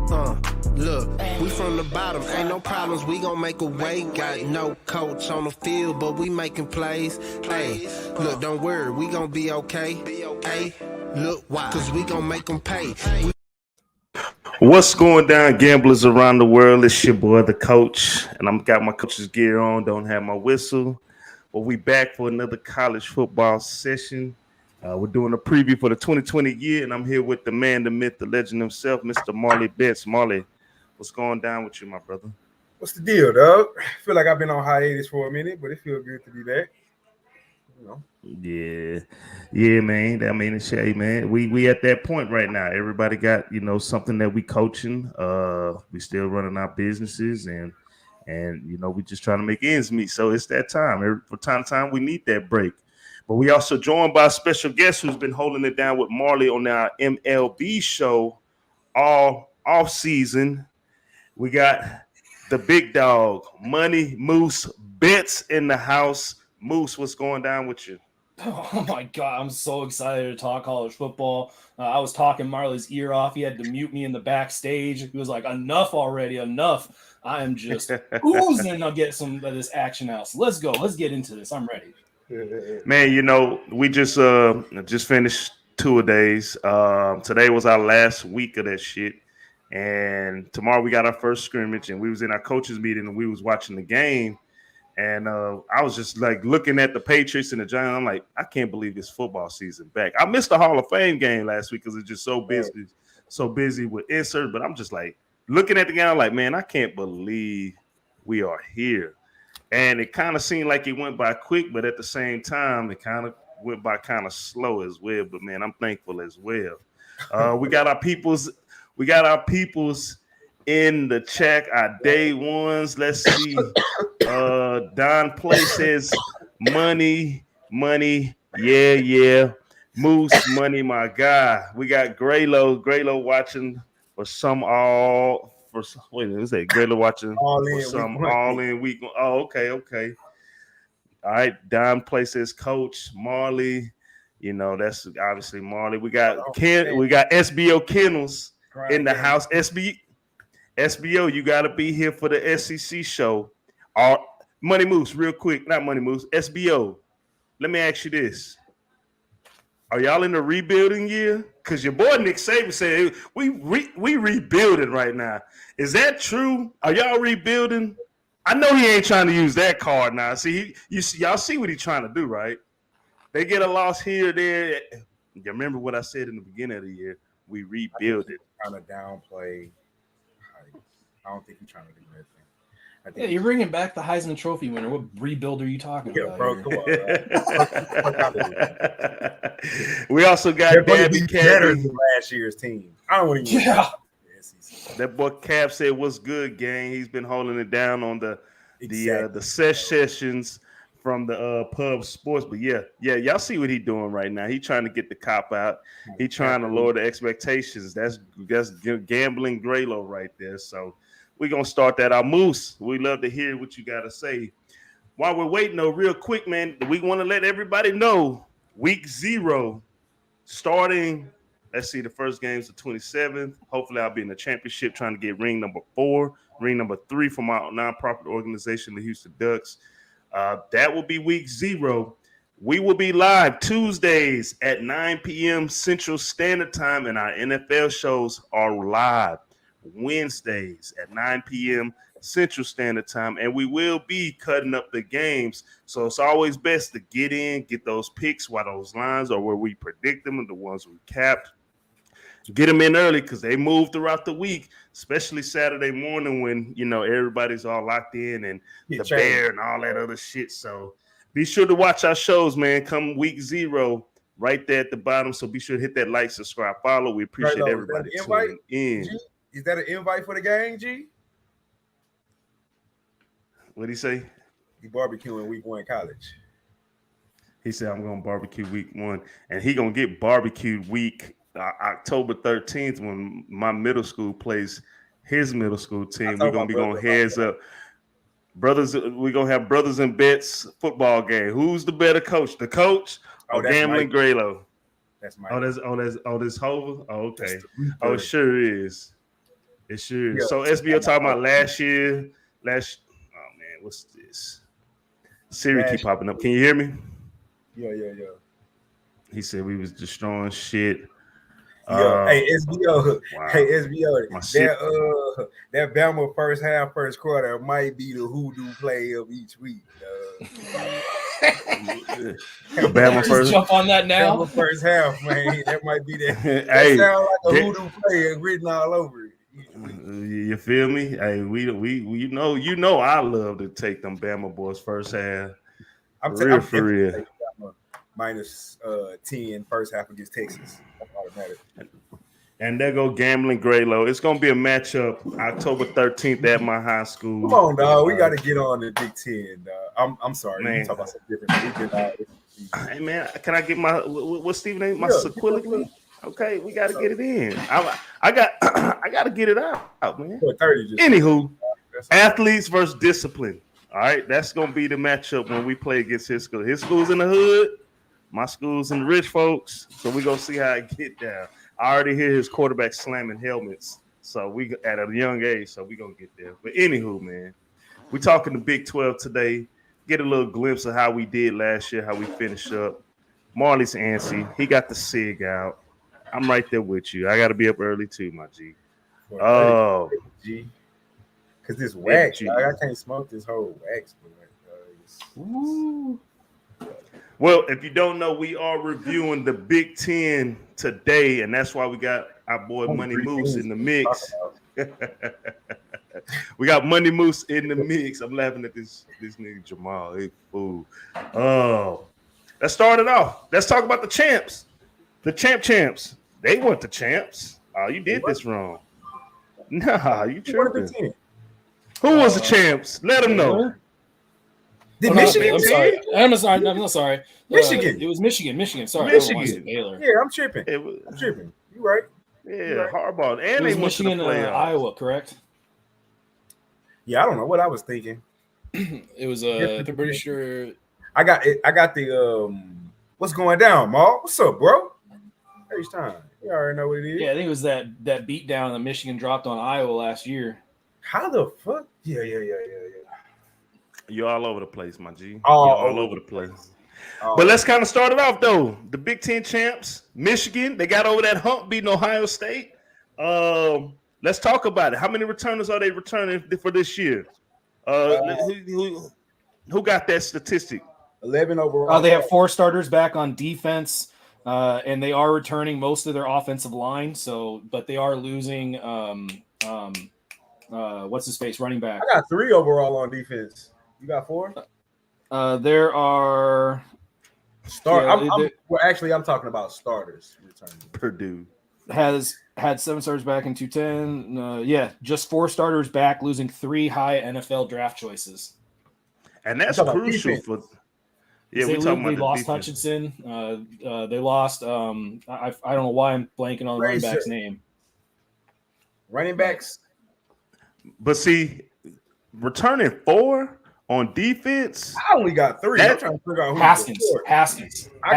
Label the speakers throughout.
Speaker 1: Look, we from the bottom, ain't no problems, we gon' make a way. Got no coach on the field, but we making plays. Hey, look, don't worry, we gon' be okay. Hey, look, why? Cause we gon' make them pay.
Speaker 2: What's going down, gamblers around the world? It's your boy, the coach, and I'm got my coach's gear on, don't have my whistle. But we back for another college football session. We're doing a preview for the 2020 year, and I'm here with the man, the myth, the legend himself, Mr. Marley Bets. Marley, what's going down with you, my brother?
Speaker 3: What's the deal, dog? I feel like I've been on hiatus for a minute, but it feels good to be back. You know.
Speaker 2: Yeah, man. I mean, it's man. We at that point right now. Everybody got something that we coaching. We still running our businesses, and we just trying to make ends meet. So it's that time. From time to time, we need that break. But we also joined by a special guest who's been holding it down with Marley on our MLB show all off season. We got the big dog, Money Moose Bets in the house. Moose, what's going down with you?
Speaker 4: Oh my God, I'm so excited to talk college football. I was talking Marley's ear off. He had to mute me in the backstage. He was like, enough already, enough. I am just oozing to get some of this action out. So let's go. Let's get into this. I'm ready.
Speaker 2: Man, we just finished 2 days. Today was our last week of that shit. And tomorrow we got our first scrimmage, and we was in our coaches meeting, and we was watching the game. And I was just like looking at the Patriots and the Giants. I'm like, I can't believe this football season back. I missed the Hall of Fame game last week because it's just so busy with insert. But I'm just like looking at the game. I'm like, man, I can't believe we are here. And it kind of seemed like it went by quick, but at the same time, it kind of went by kind of slow as well. But man, I'm thankful as well. We got our peoples in the chat, our day ones. Let's see. Don Play says money, yeah. Moose, money, my guy. We got Graylo watching for some all for wait, is that Graylo watching for some all in week? Oh, okay. All right, Don Play says Coach Marley. That's obviously Marley. We got SBO Kennels in the house. SBO, you got to be here for the SEC show. Money Moose, real quick, not Money Moose, SBO. Let me ask you this. Are y'all in the rebuilding year? Because your boy Nick Saban said we rebuilding right now. Is that true? Are y'all rebuilding? I know he ain't trying to use that card now. See, y'all see what he's trying to do, right? They get a loss here or there. You remember what I said in the beginning of the year? We rebuild it.
Speaker 3: Trying to downplay. I don't think he's trying to do that.
Speaker 4: Yeah, you're bringing back the Heisman Trophy winner. What rebuild are you talking about?
Speaker 3: Bro, come on.
Speaker 2: We also got
Speaker 3: Dabby better than last year's team. I don't want to.
Speaker 4: Yeah.
Speaker 2: That boy Cap said, "What's good, gang?" He's been holding it down on the sessions from the pub sports. But yeah, y'all see what he's doing right now. He trying to get the cop out. He trying to lower the expectations. That's gambling Graylo right there. So we're going to start that out. Moose, we love to hear what you got to say. While we're waiting, though, real quick, man, we want to let everybody know week 0 starting, let's see, the first game's the 27th. Hopefully I'll be in the championship trying to get ring number 4, ring number 3 from my nonprofit organization, the Houston Ducks. That will be week 0. We will be live Tuesdays at 9 p.m. Central Standard Time, and our NFL shows are live Wednesdays at 9 p.m. Central Standard Time, and we will be cutting up the games. So it's always best to get those picks while those lines are where we predict them and the ones we capped. Get them in early because they move throughout the week, especially Saturday morning when, everybody's all locked in and the bear and all that other shit. So be sure to watch our shows, man. Come week 0, right there at the bottom. So be sure to hit that like, subscribe, follow. We appreciate everybody tuning in.
Speaker 3: G? Is that an invite for the game, G?
Speaker 2: What'd he say?
Speaker 3: He barbecuing week 1 college.
Speaker 2: He said, I'm going to barbecue week 1. And he going to get barbecued week October 13th when my middle school plays his middle school team. We're going to be going heads up. Brothers, we're going to have Brothas N Bets football game. Who's the better coach? The coach or Gambling Graylo?
Speaker 3: That's my.
Speaker 2: This Hova? Oh, okay. Oh, it sure is. It sure is.
Speaker 3: Yeah.
Speaker 2: So SBO talking about last year. Oh man, what's this? Siri keep popping up. Can you hear me?
Speaker 3: Yeah.
Speaker 2: He said we was destroying shit.
Speaker 3: Yeah. Hey, SBO.
Speaker 2: Wow.
Speaker 3: Hey, SBO.
Speaker 2: My shit.
Speaker 3: That Bama first half, first quarter might be the hoodoo play of each week.
Speaker 2: Bama first.
Speaker 4: Jump on that now.
Speaker 3: Bama first half, man. That might be that.
Speaker 2: Hey,
Speaker 3: sound like a hoodoo play written all over it.
Speaker 2: You feel me? Hey, we you know I love to take them Bama boys first half.
Speaker 3: I'm
Speaker 2: for real.
Speaker 3: Minus 10 first half against Texas. That's automatic.
Speaker 2: And there go Gambling Graylow. It's gonna be a matchup October 13th at my high school.
Speaker 3: Come on, dog. We got to get on the Big Ten, dog. I'm sorry.
Speaker 2: Man.
Speaker 3: You talk about something different.
Speaker 2: Hey man, can I get my what's Steve's name? My sequelic? Okay, we got to get it in. I got to get it out, man. 30 Anywho, athletes versus discipline. All right, that's gonna be the matchup when we play against his school. His school's in the hood, my school's in the rich folks. So we gonna see how it get down. I already hear his quarterback slamming helmets. So we at a young age, so we gonna get there. But anywho, man, we talking the Big 12 today. Get a little glimpse of how we did last year, how we finished up. Marley's antsy. He got the SIG out. I'm right there with you. I got to be up early too, my G. Oh,
Speaker 3: G. Because this wax, I can't smoke this whole wax.
Speaker 2: Well, if you don't know, we are reviewing the Big Ten today, and that's why we got our boy Money Moose in the mix. We got Money Moose in the mix. I'm laughing at this nigga Jamal. Hey, fool. Oh, let's start it off. Let's talk about the champs. The champs. They weren't the champs. Oh, you did this wrong. Nah, you tripping. Who was the champs? Let them know.
Speaker 3: Did Michigan?
Speaker 4: I'm sorry. I'm sorry.
Speaker 3: Michigan.
Speaker 4: It was Michigan. Sorry.
Speaker 3: Michigan.
Speaker 4: Baylor.
Speaker 3: Yeah, I'm tripping. You right.
Speaker 2: Yeah, Harbaugh. And
Speaker 4: it
Speaker 2: they
Speaker 4: was
Speaker 2: went
Speaker 4: Michigan,
Speaker 2: to the playoffs.
Speaker 4: Iowa, correct?
Speaker 3: Yeah, I don't know what I was thinking.
Speaker 4: It was I'm pretty sure.
Speaker 3: I got the what's going down, Maul? What's up, bro? Hey, time. You already know what it is.
Speaker 4: Yeah, I think it was that beat down that Michigan dropped on Iowa last year.
Speaker 3: How the fuck? Yeah.
Speaker 2: You're all over the place, my G. You're
Speaker 3: all
Speaker 2: over the place. But let's kind of start it off, though. The Big Ten champs, Michigan, they got over that hump beating Ohio State. Let's talk about it. How many returners are they returning for this year? Who got that statistic?
Speaker 3: 11 overall.
Speaker 4: They have 4 starters back on defense, and they are returning most of their offensive line. But they are losing what's his face running back.
Speaker 3: I got 3 overall on defense. You got 4?
Speaker 4: There are
Speaker 3: I'm talking about starters returning.
Speaker 2: Purdue
Speaker 4: has had 7 starters back in 210. Just 4 starters back, losing 3 high NFL draft choices.
Speaker 2: And that's crucial for. Yeah,
Speaker 4: they lost Hutchinson. They lost. I don't know why I'm blanking on the running back's name.
Speaker 3: Running backs.
Speaker 2: But see, returning 4 on defense.
Speaker 3: I only got 3. I'm trying to figure out who
Speaker 4: Haskins.
Speaker 3: I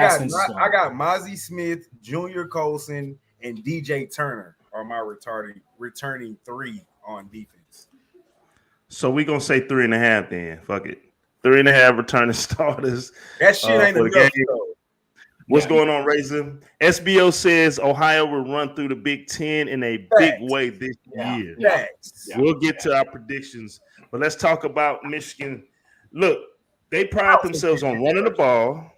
Speaker 3: got Mozzie Smith, Junior Colson, and DJ Turner are my returning 3 on defense.
Speaker 2: So we're gonna say 3.5 then. Fuck it. 3.5 returning starters.
Speaker 3: That shit ain't enough.
Speaker 2: What's going on, Razor? SBO says Ohio will run through the Big Ten in a big way this year.
Speaker 3: Yeah.
Speaker 2: We'll get to our predictions, but let's talk about Michigan. Look, they pride themselves on running the ball.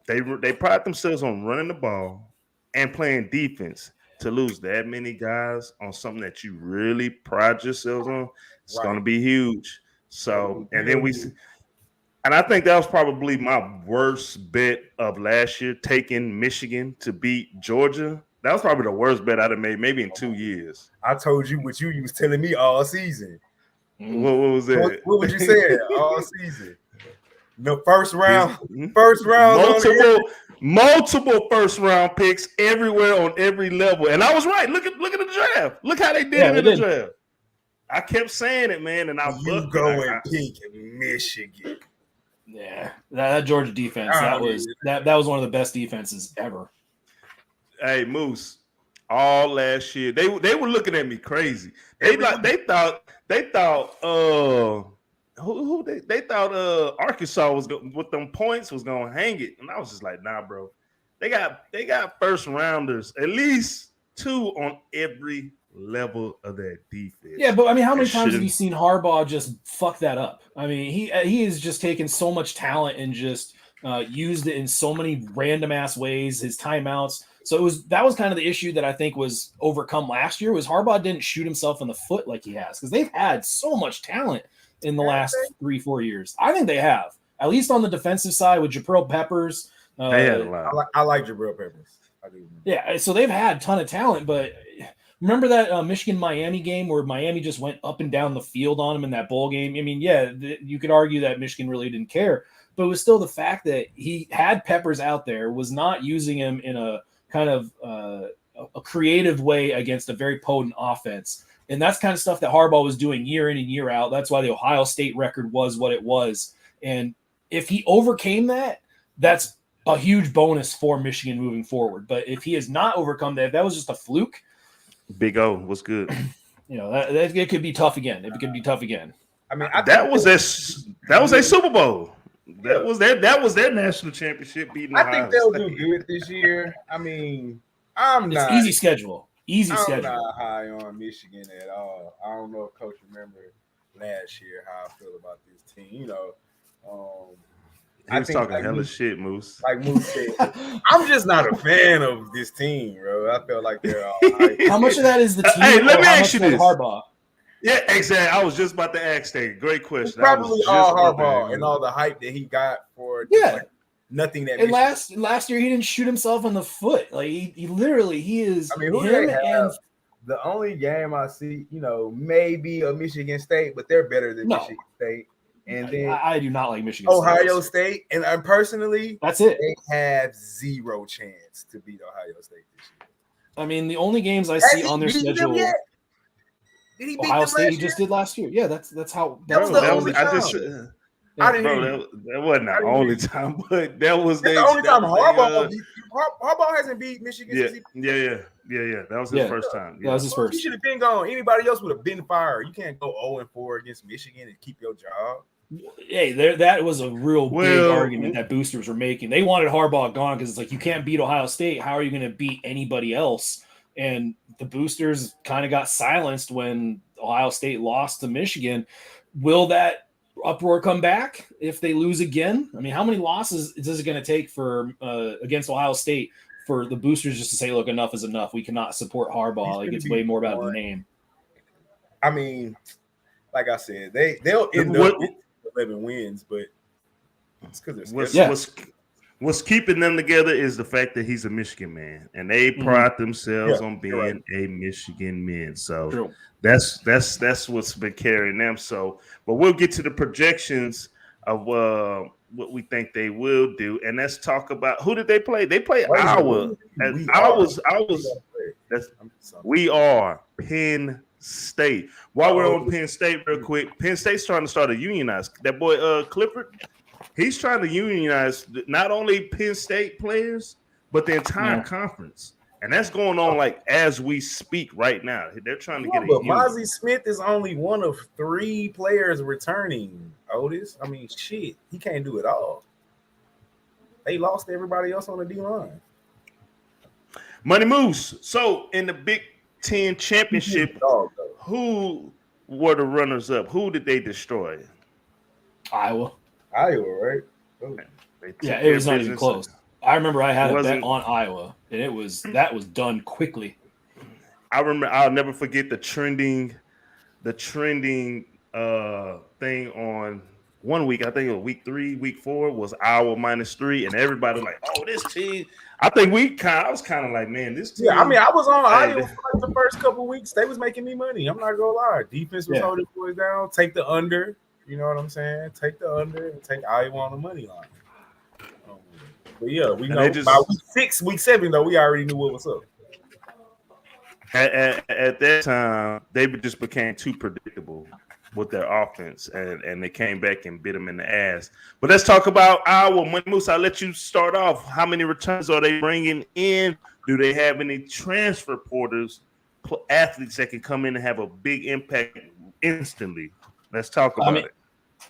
Speaker 2: They pride themselves on running the ball and playing defense. To lose that many guys on something that you really pride yourselves on, it's going to be huge. So, and I think that was probably my worst bet of last year, taking Michigan to beat Georgia. That was probably the worst bet I'd have made, maybe in 2 years.
Speaker 3: I told you what you was telling me all season.
Speaker 2: What was that?
Speaker 3: What would you say all season? The first round,
Speaker 2: multiple first round picks everywhere on every level, and I was right. Look at the draft. Look how they did in the draft. I kept saying it, man, and
Speaker 3: you go and pick Michigan.
Speaker 4: Yeah, that Georgia defense that was one of the best defenses ever.
Speaker 2: Hey, Moose, all last year. They were looking at me crazy. They thought Arkansas was with them points was gonna hang it, and I was just like, nah, bro. They got first rounders, at least 2 on every level of that defense.
Speaker 4: Yeah, but I mean, how many times have you seen Harbaugh just fuck that up? I mean, he has just taken so much talent and just used it in so many random ass ways. His timeouts. So that was kind of the issue that I think was overcome last year. Was Harbaugh didn't shoot himself in the foot like he has, because they've had so much talent in the last 3-4 years. I think they have, at least on the defensive side with Jabril Peppers.
Speaker 2: They had a lot.
Speaker 3: I like Jabril Peppers. I do.
Speaker 4: Yeah, so they've had a ton of talent, but remember that Michigan-Miami game where Miami just went up and down the field on them in that bowl game? I mean, yeah, you could argue that Michigan really didn't care, but it was still the fact that he had Peppers out there, was not using him in a kind of a creative way against a very potent offense. And that's kind of stuff that Harbaugh was doing year in and year out. That's why the Ohio State record was what it was. And if he overcame that, that's a huge bonus for Michigan moving forward. But if he has not overcome that, if that was just a fluke,
Speaker 2: Big O, what's good?
Speaker 4: You know, that it could be tough again. It could be tough again.
Speaker 3: I mean,
Speaker 2: that was a Super Bowl. That was their national championship beating Ohio
Speaker 3: I think they'll
Speaker 2: State.
Speaker 3: do good this year. I mean,
Speaker 4: It's easy schedule. Easy schedule.
Speaker 3: I'm not high on Michigan at all. I don't know if Coach remember last year how I feel about this team. You know,
Speaker 2: He was talking hella shit, Moose.
Speaker 3: Like Moose said, I'm just not a fan of this team, bro. I feel like they're all hype.
Speaker 4: How much of that is the team?
Speaker 2: Hey, let me ask you this.
Speaker 4: Harbaugh.
Speaker 2: Yeah, exactly. I was just about to ask that. Great question.
Speaker 3: It's probably all Harbaugh and all the hype that he got for nothing that.
Speaker 4: And last year he didn't shoot himself in the foot. Like he literally is.
Speaker 3: I mean, who
Speaker 4: him
Speaker 3: they have?
Speaker 4: and
Speaker 3: The only game I see, maybe a Michigan State, but they're better than Michigan State. And then
Speaker 4: I do not like Michigan
Speaker 3: Ohio State. And personally,
Speaker 4: that's it.
Speaker 3: They have zero chance to beat Ohio State this year.
Speaker 4: I mean, the only games I see on their schedule.
Speaker 3: Did he beat
Speaker 4: Ohio State? He
Speaker 3: year?
Speaker 4: just did last year. Yeah, that's how.
Speaker 3: That was the only time.
Speaker 2: That wasn't the only time, but that was
Speaker 3: the only time Harbaugh hasn't beat Michigan.
Speaker 2: Yeah. That was his first time.
Speaker 4: Yeah. That was his first.
Speaker 3: He should have been gone. Anybody else would have been fired. You can't go 0-4 against Michigan and keep your job.
Speaker 4: Hey, that was a real big argument that boosters were making. They wanted Harbaugh gone because it's like, you can't beat Ohio State. How are you going to beat anybody else? And the boosters kind of got silenced when Ohio State lost to Michigan. Will that uproar come back if they lose again? I mean, how many losses is it going to take for against Ohio State for the boosters just to say, look, enough is enough. We cannot support Harbaugh. Like, it's way more about the name.
Speaker 3: I mean, like I said, they'll end up with 11 wins, but it's because
Speaker 2: what's keeping them together is the fact that he's a Michigan man, and they pride themselves on being a Michigan man. So that's what's been carrying them. So, but we'll get to the projections of what we think they will do, and let's talk about who did they play. They play Iowa. We are Penn State. While we're on Penn State, real quick, Penn State's trying to start a unionize. That boy Clifford, he's trying to unionize not only Penn State players but the entire conference, and that's going on like as we speak right now. They're trying to get.
Speaker 3: But Mozzie Smith is only one of 3 players returning. Otis, I mean, shit, he can't do it all. They lost everybody else on the D line.
Speaker 2: Money Moose. So in the Big Ten championship, who were the runners up? Who did they destroy?
Speaker 4: Iowa,
Speaker 3: right?
Speaker 2: Oh.
Speaker 4: Yeah, it was not even close. I remember I had a bet on Iowa, and that was done quickly.
Speaker 2: I remember. I'll never forget the trending thing on 1 week. I think it was week 3, week 4 was Iowa -3, and everybody was like, "Oh, this team." I was kind of like, "Man, this team."
Speaker 3: Yeah, I mean, I was on Iowa for like the first couple weeks. They was making me money. I'm not gonna lie. Defense was holding boys down. Take the under. You know what I'm saying? Take the under and take Iowa on the money line. But yeah, we know by week 6, week 7 though, we already knew what was up.
Speaker 2: At that time, they just became too predictable. with their offense, and they came back and bit them in the ass. But let's talk about Iowa. Moose, I'll let you start off. How many returns are they bringing in? Do they have any transfer porters, athletes that can come in and have a big impact instantly? Let's talk about it.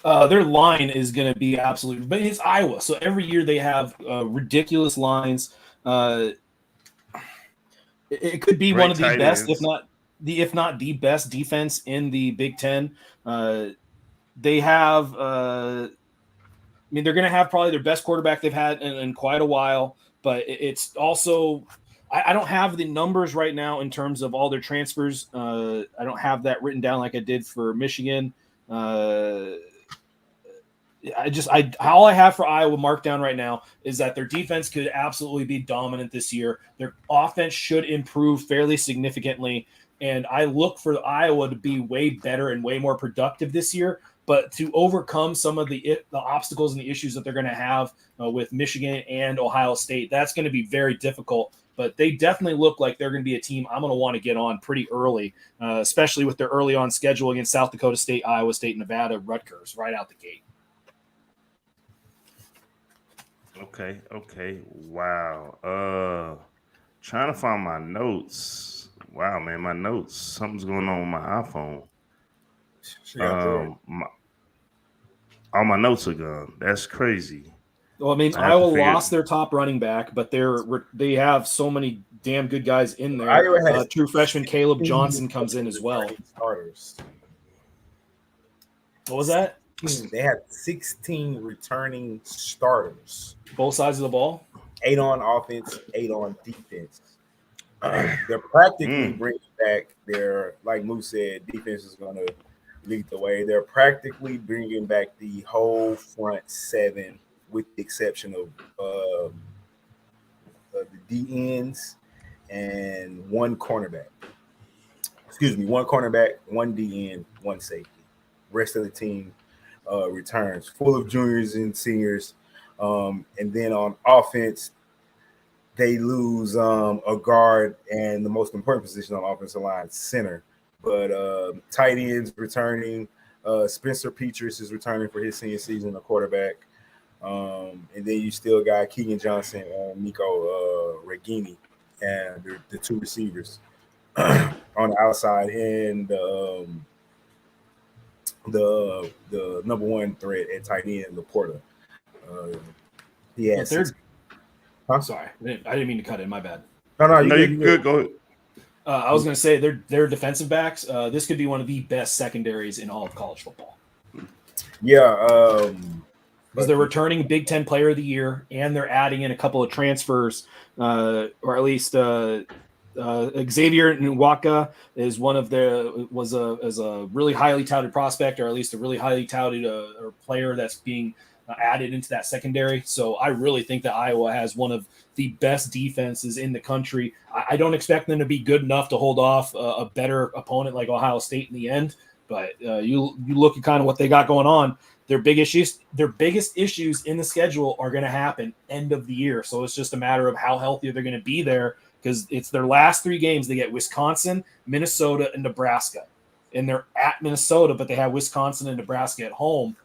Speaker 4: Their line is going to be absolute, but it's Iowa, so every year they have ridiculous lines. It could be one of the best, if not the best defense in the Big Ten. They have, I mean, they're going to have probably their best quarterback they've had in quite a while, but it's also, I don't have the numbers right now in terms of all their transfers. I don't have that written down like I did for Michigan. All I have for Iowa marked down right now is that their defense could absolutely be dominant this year. Their offense should improve fairly significantly, and I look for Iowa to be way better and way more productive this year. But to overcome some of the obstacles and the issues that they're going to have with Michigan and Ohio State, that's going to be very difficult. But they definitely look like they're going to be a team I'm going to want to get on pretty early, especially with their early on schedule against South Dakota State, Iowa State, Nevada, Rutgers right out the gate.
Speaker 2: Okay. Wow. Trying to find my notes. Wow, man, my notes. Something's going on with my iPhone. All my notes are gone. That's crazy.
Speaker 4: Well, I mean, Iowa lost their top running back, but they have so many damn good guys in there. True freshman Caleb Johnson comes in as well.
Speaker 3: Starters.
Speaker 4: What was that?
Speaker 3: They had 16 returning starters.
Speaker 4: Both sides of the ball?
Speaker 3: 8 on offense, 8 on defense. They're practically bringing back their, like Moose said, defense is going to lead the way. They're practically bringing back the whole front 7 with the exception of the D-ends and 1 cornerback. Excuse me, 1 cornerback, 1 D-end, 1 safety. Rest of the team returns, full of juniors and seniors. And then on offense, they lose a guard and the most important position on offensive line, center. But tight ends returning. Spencer Petras is returning for his senior season, a quarterback. And then you still got Keegan Johnson and Nico Regini and the 2 receivers on the outside. And the number 1 threat at tight end, Laporta. He has.
Speaker 4: I'm sorry, I didn't mean to cut in. My bad.
Speaker 3: No, you good. Go ahead.
Speaker 4: I was going to say their defensive backs. This could be one of the best secondaries in all of college football.
Speaker 3: Yeah,
Speaker 4: because they're returning Big Ten Player of the Year, and they're adding in a couple of transfers, or at least Xavier Nwaka is was a really highly touted prospect, or at least a really highly touted player that's being added into that secondary. So I really think that Iowa has one of the best defenses in the country. I don't expect them to be good enough to hold off a better opponent like Ohio State in the end, but you look at kind of what they got going on. Their biggest issues in the schedule are going to happen end of the year. So it's just a matter of how healthy they're going to be there, because it's their last 3 games. They get Wisconsin, Minnesota, and Nebraska. And they're at Minnesota, but they have Wisconsin and Nebraska at home.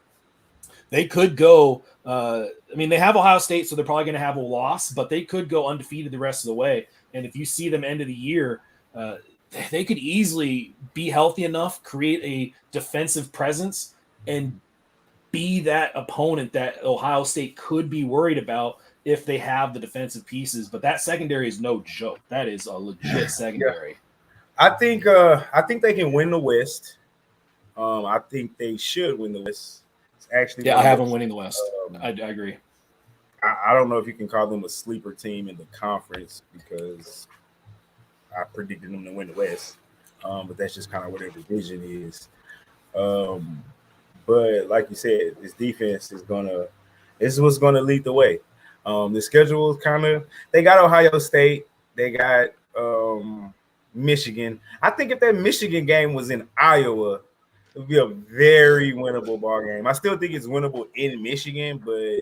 Speaker 4: They could go they have Ohio State, so they're probably going to have a loss, but they could go undefeated the rest of the way. And if you see them end of the year, they could easily be healthy enough, create a defensive presence, and be that opponent that Ohio State could be worried about if they have the defensive pieces. But that secondary is no joke. That is a legit secondary.
Speaker 3: Yeah. I think they can win the West. I think they should win the West. Actually,
Speaker 4: I have them winning the West. I agree.
Speaker 3: I don't know if you can call them a sleeper team in the conference, because I predicted them to win the West. But that's just kind of what their division is. But like you said, this defense is what's gonna lead the way. The schedule is they got Ohio State, they got Michigan. I think if that Michigan game was in Iowa, it would be a very winnable ball game. I still think it's winnable in Michigan, but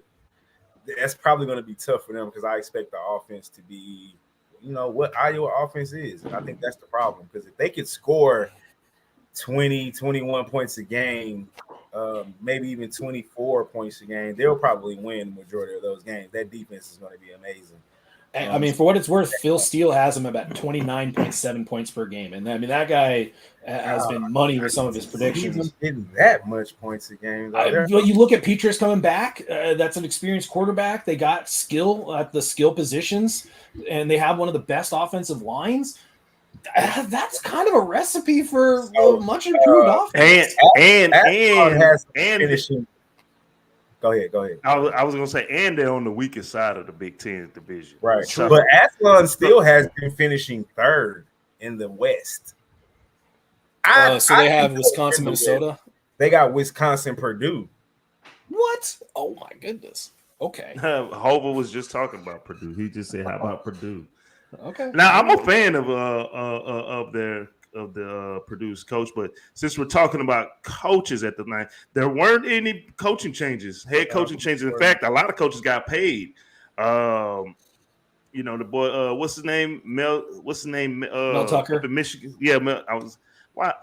Speaker 3: that's probably going to be tough for them, because I expect the offense to be, what Iowa offense is. And I think that's the problem, because if they could score 20, 21 points a game, maybe even 24 points a game, they'll probably win the majority of those games. That defense is going to be amazing.
Speaker 4: I mean, for what it's worth, Phil Steele has him about 29.7 points per game. And I mean, that guy has been money with some of his predictions.
Speaker 3: Getting that much points a game.
Speaker 4: You look at Petrus coming back. That's an experienced quarterback. They got skill at the skill positions, and they have one of the best offensive lines. That's kind of a recipe for a much improved offense.
Speaker 2: And
Speaker 3: finishing. Go ahead.
Speaker 2: I was gonna say, and they're on the weakest side of the Big Ten division,
Speaker 3: right?
Speaker 2: So,
Speaker 3: but Athlon still has been finishing third in the West.
Speaker 4: So they have Wisconsin, Minnesota.
Speaker 3: They got Wisconsin, Purdue.
Speaker 4: What? Oh my goodness. Okay.
Speaker 2: Hova was just talking about Purdue. He just said, "How about Purdue?"
Speaker 4: Okay.
Speaker 2: Now I'm a fan of the Purdue's coach, but since we're talking about coaches at the night, there weren't any coaching changes, head coaching changes. In fact, a lot of coaches got paid. The boy, what's his name? Mel
Speaker 4: Tucker
Speaker 2: up in Michigan. Yeah, Mel.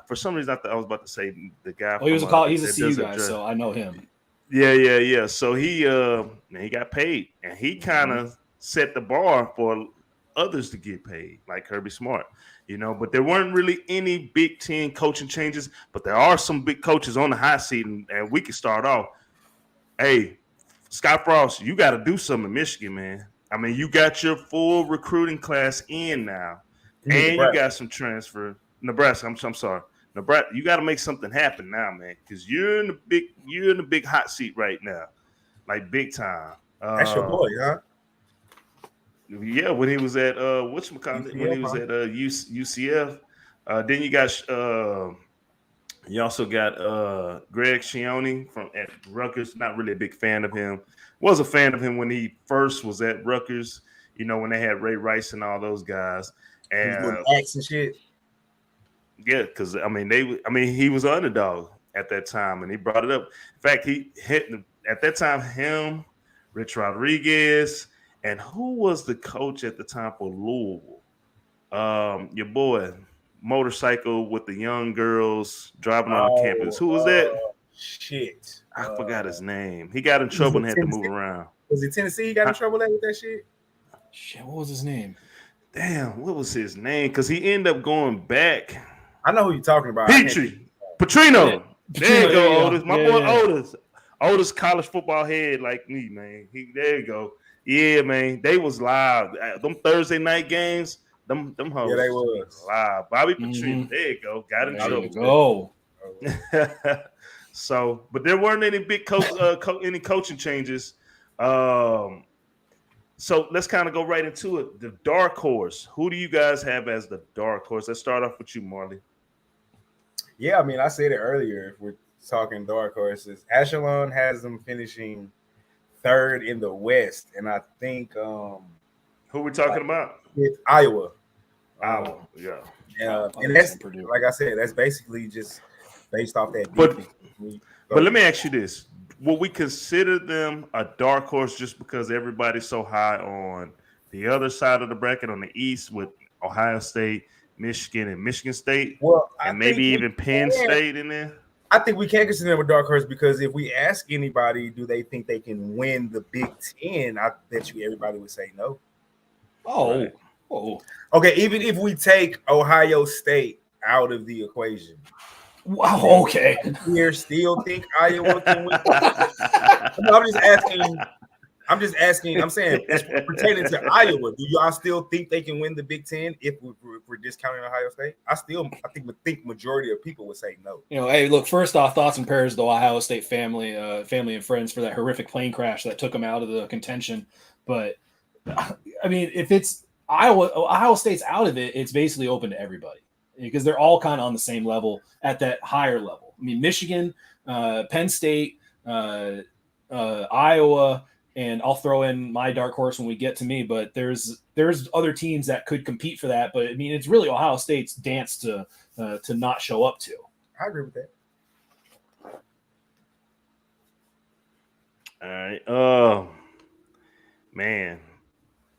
Speaker 2: For some reason I was about to say the guy.
Speaker 4: He's a CU guy, so I know him.
Speaker 2: Yeah. So he got paid, and he kind of set the bar for others to get paid, like Kirby Smart, but there weren't really any Big Ten coaching changes, but there are some big coaches on the hot seat, and we can start off. Hey, Scott Frost, you got to do something in Michigan, man. I mean, you got your full recruiting class in now, and you got some transfer. Nebraska, I'm sorry. Nebraska, you got to make something happen now, man, because you're in the big hot seat right now, like big time.
Speaker 3: That's your boy, huh?
Speaker 2: Yeah, when he was at UCF, then you got you also got Greg Schiano at Rutgers. Not really a big fan of him. Was a fan of him when he first was at Rutgers. When they had Ray Rice and all those guys. And
Speaker 3: X and shit.
Speaker 2: Yeah, because he was an underdog at that time, and he brought it up. In fact, he hit at that time him, Rich Rodriguez. And who was the coach at the time for Louisville? Your boy, motorcycle with the young girls driving on the campus. Who was that?
Speaker 3: Shit.
Speaker 2: I forgot his name. He got in trouble and had to move around.
Speaker 3: Was it Tennessee? He got in trouble with that shit?
Speaker 4: Shit, what was his name?
Speaker 2: Damn, what was his name? Because he ended up going back.
Speaker 3: I know who you're talking about.
Speaker 2: Petrino.
Speaker 4: Yeah.
Speaker 2: There you go, Otis. My boy Otis. Otis, college football head like me, man. There you go. Yeah, man, they was live. Them Thursday night games, them hoes.
Speaker 3: Yeah, they was
Speaker 2: live. Bobby Petrino, there you go. Got in trouble.
Speaker 4: Go.
Speaker 2: So, but there weren't any big any coaching changes. So let's kind of go right into it. The dark horse. Who do you guys have as the dark horse? Let's start off with you, Marley.
Speaker 3: Yeah, I mean, I said it earlier. If we're talking dark horses, Echelon has them finishing third in the West, and I think
Speaker 2: who we talking about?
Speaker 3: It's Iowa.
Speaker 2: Yeah.
Speaker 3: And that's like I said, that's basically just based off that.
Speaker 2: But let me ask you this: will we consider them a dark horse just because everybody's so high on the other side of the bracket on the East with Ohio State, Michigan, and Michigan State, and maybe even Penn State in there?
Speaker 3: I think we can't consider them a dark horse because if we ask anybody, do they think they can win the Big Ten? I bet you everybody would say no.
Speaker 4: Oh.
Speaker 3: Okay, even if we take Ohio State out of the equation.
Speaker 4: Wow, okay.
Speaker 3: You still think Iowa can win? No, I'm just asking. I'm saying pertaining to Iowa, do y'all still think they can win the Big Ten if we're discounting Ohio State? I think majority of people would say no.
Speaker 4: Hey, look. First off, thoughts and prayers to the Ohio State family and friends for that horrific plane crash that took them out of the contention. But I mean, if it's Ohio State's out of it, it's basically open to everybody because they're all kind of on the same level at that higher level. I mean, Michigan, Penn State, Iowa. And I'll throw in my dark horse when we get to me, but there's other teams that could compete for that. But I mean, it's really Ohio State's dance to not show up to.
Speaker 3: I agree with that.
Speaker 2: All right. Oh man.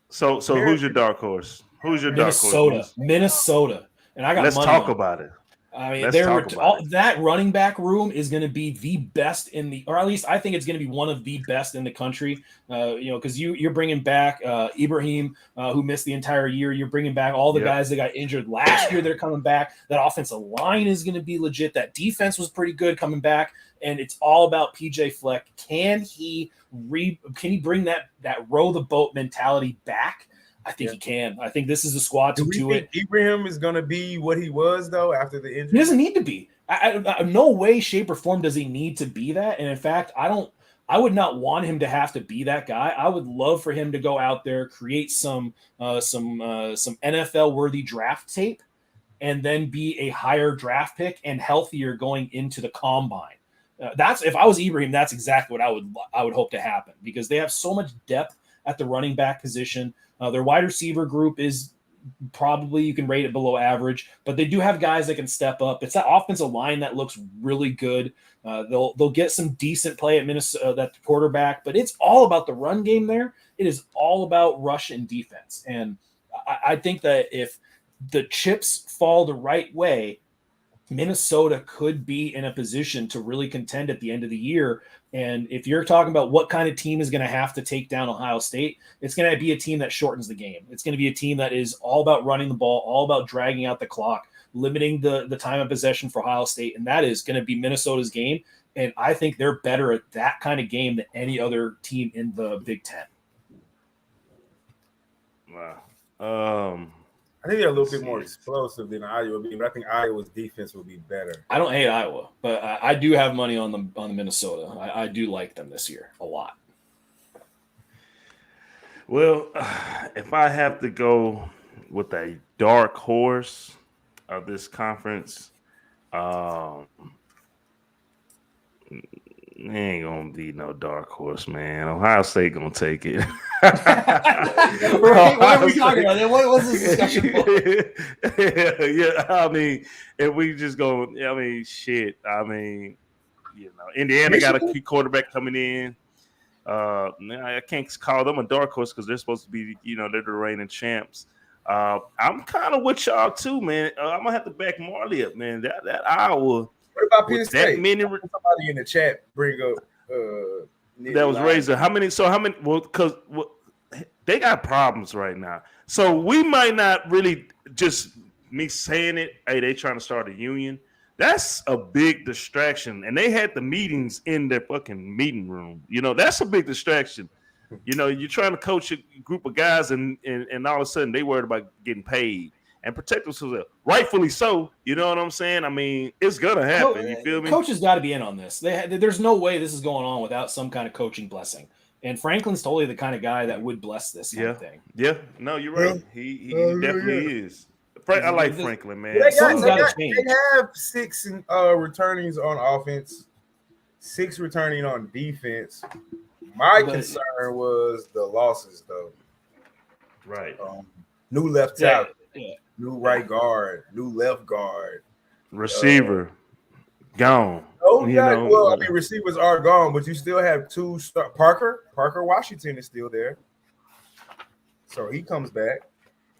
Speaker 2: So who's your dark horse? Who's your dark horse?
Speaker 4: Minnesota. And I got.
Speaker 2: Let's talk about it.
Speaker 4: I mean,
Speaker 2: Let's talk about it.
Speaker 4: that running back room is going to be the best or at least I think it's going to be one of the best in the country. Because you're bringing back Ibrahim, who missed the entire year. You're bringing back all the guys that got injured last year. They're coming back. That offensive line is going to be legit. That defense was pretty good coming back, and it's all about PJ Fleck. Can he bring that row the boat mentality back? I think he can. I think this is the squad to do it.
Speaker 3: Ibrahim is going to be what he was, though, after the injury?
Speaker 4: He doesn't need to be. No way, shape, or form does he need to be that. And in fact, I would not want him to have to be that guy. I would love for him to go out there, create some NFL-worthy draft tape, and then be a higher draft pick and healthier going into the combine. If I was Ibrahim, that's exactly what I would hope to happen, because they have so much depth at the running back position. Their wide receiver group is probably, you can rate it below average, but they do have guys that can step up. It's that offensive line that looks really good. They'll get some decent play at Minnesota, that quarterback, but it's all about the run game there. It is all about rush and defense. And I think that if the chips fall the right way, Minnesota could be in a position to really contend at the end of the year. And if you're talking about what kind of team is going to have to take down Ohio State, it's going to be a team that shortens the game. It's going to be a team that is all about running the ball, all about dragging out the clock, limiting the time of possession for Ohio State. And that is going to be Minnesota's game. And I think they're better at that kind of game than any other team in the Big Ten.
Speaker 2: Wow.
Speaker 3: I think they're a little bit more explosive than Iowa, but I think Iowa's defense will be better.
Speaker 4: I don't hate Iowa, but I do have money on the Minnesota. I do like them this year a lot.
Speaker 2: Well, if I have to go with a dark horse of this conference, ain't gonna be no dark horse, man. Ohio State gonna take it.
Speaker 4: Right? What are we talking about? What was this discussion for?
Speaker 2: Yeah. I mean, if we just go, I mean, shit. I mean, Indiana got a key quarterback coming in. I can't call them a dark horse because they're supposed to be, they're the reigning champs. I'm kind of with y'all too, man. I'm gonna have to back Marley up, man. That Iowa.
Speaker 3: What about Penn State?
Speaker 2: Somebody
Speaker 3: in the chat bring up
Speaker 2: that was Razor. How many? Well, because they got problems right now. So we might not really just me saying it. Hey, they trying to start a union. That's a big distraction. And they had the meetings in their fucking meeting room. That's a big distraction. You're trying to coach a group of guys, and all of a sudden they worried about getting paid. And protect themselves, rightfully so. You know what I'm saying? I mean, it's gonna happen. You feel me?
Speaker 4: Coaches got to be in on this. There's no way this is going on without some kind of coaching blessing. And Franklin's totally the kind of guy that would bless this kind of thing.
Speaker 2: Yeah. No, you're right. He definitely is. I like Franklin, man.
Speaker 3: They have 6 returnings on offense, 6 returning on defense. My concern was the losses, though.
Speaker 2: Right.
Speaker 3: New left tackle. Yeah. New right guard, new left guard,
Speaker 2: receiver gone.
Speaker 3: Receivers are gone, but you still have 2 Parker Washington is still there, so he comes back,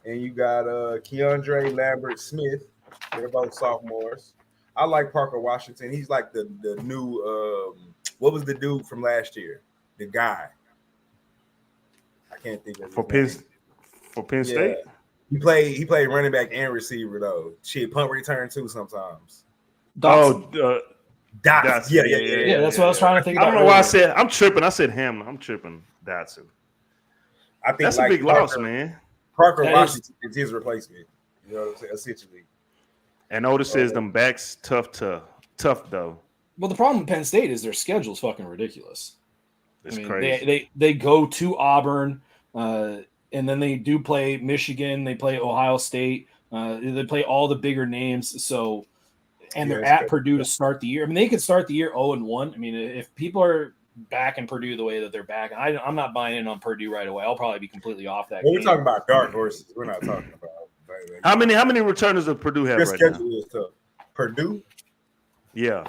Speaker 3: and you got Keandre Lambert Smith. They're both sophomores. I like Parker Washington. He's like the new what was the dude from last year? The guy. I can't think of his name.
Speaker 2: For Penn State.
Speaker 3: He played running back and receiver though. Shit, punt return too sometimes.
Speaker 2: Dotson.
Speaker 3: Dotson.
Speaker 4: Yeah. That's what I was trying to think.
Speaker 2: I don't know why I said I'm tripping. I said Hamlin. I'm tripping. Dotson.
Speaker 3: I think
Speaker 2: that's a big loss, man.
Speaker 3: Parker Washington is his replacement. You know what I'm saying? Essentially.
Speaker 2: And Otis says them backs tough though.
Speaker 4: Well, the problem with Penn State is their schedule is fucking ridiculous.
Speaker 2: It's crazy.
Speaker 4: They go to Auburn. And then they do play Michigan. They play Ohio State. They play all the bigger names. So, and they're at Purdue to start the year. I mean, they could start the year 0-1. I mean, if people are back in Purdue the way that they're back, I'm not buying in on Purdue right away. I'll probably be completely off that.
Speaker 3: We're talking about dark horses. We're not talking about.
Speaker 2: How many returners does Purdue have right now?
Speaker 3: Is tough. Purdue.
Speaker 2: Yeah.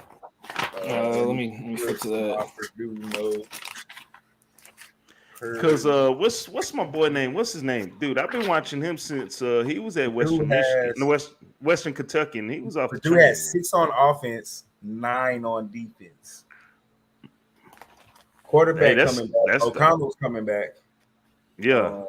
Speaker 4: Let me flip to that.
Speaker 3: Purdue, no.
Speaker 2: Because what's my boy name? What's his name, dude? I've been watching him since he was at Western Michigan, Western Kentucky, and he was off the
Speaker 3: Purdue
Speaker 2: train.
Speaker 3: had 6 on offense, 9 on defense. Quarterback coming back. O'Connell's coming back.
Speaker 2: Yeah.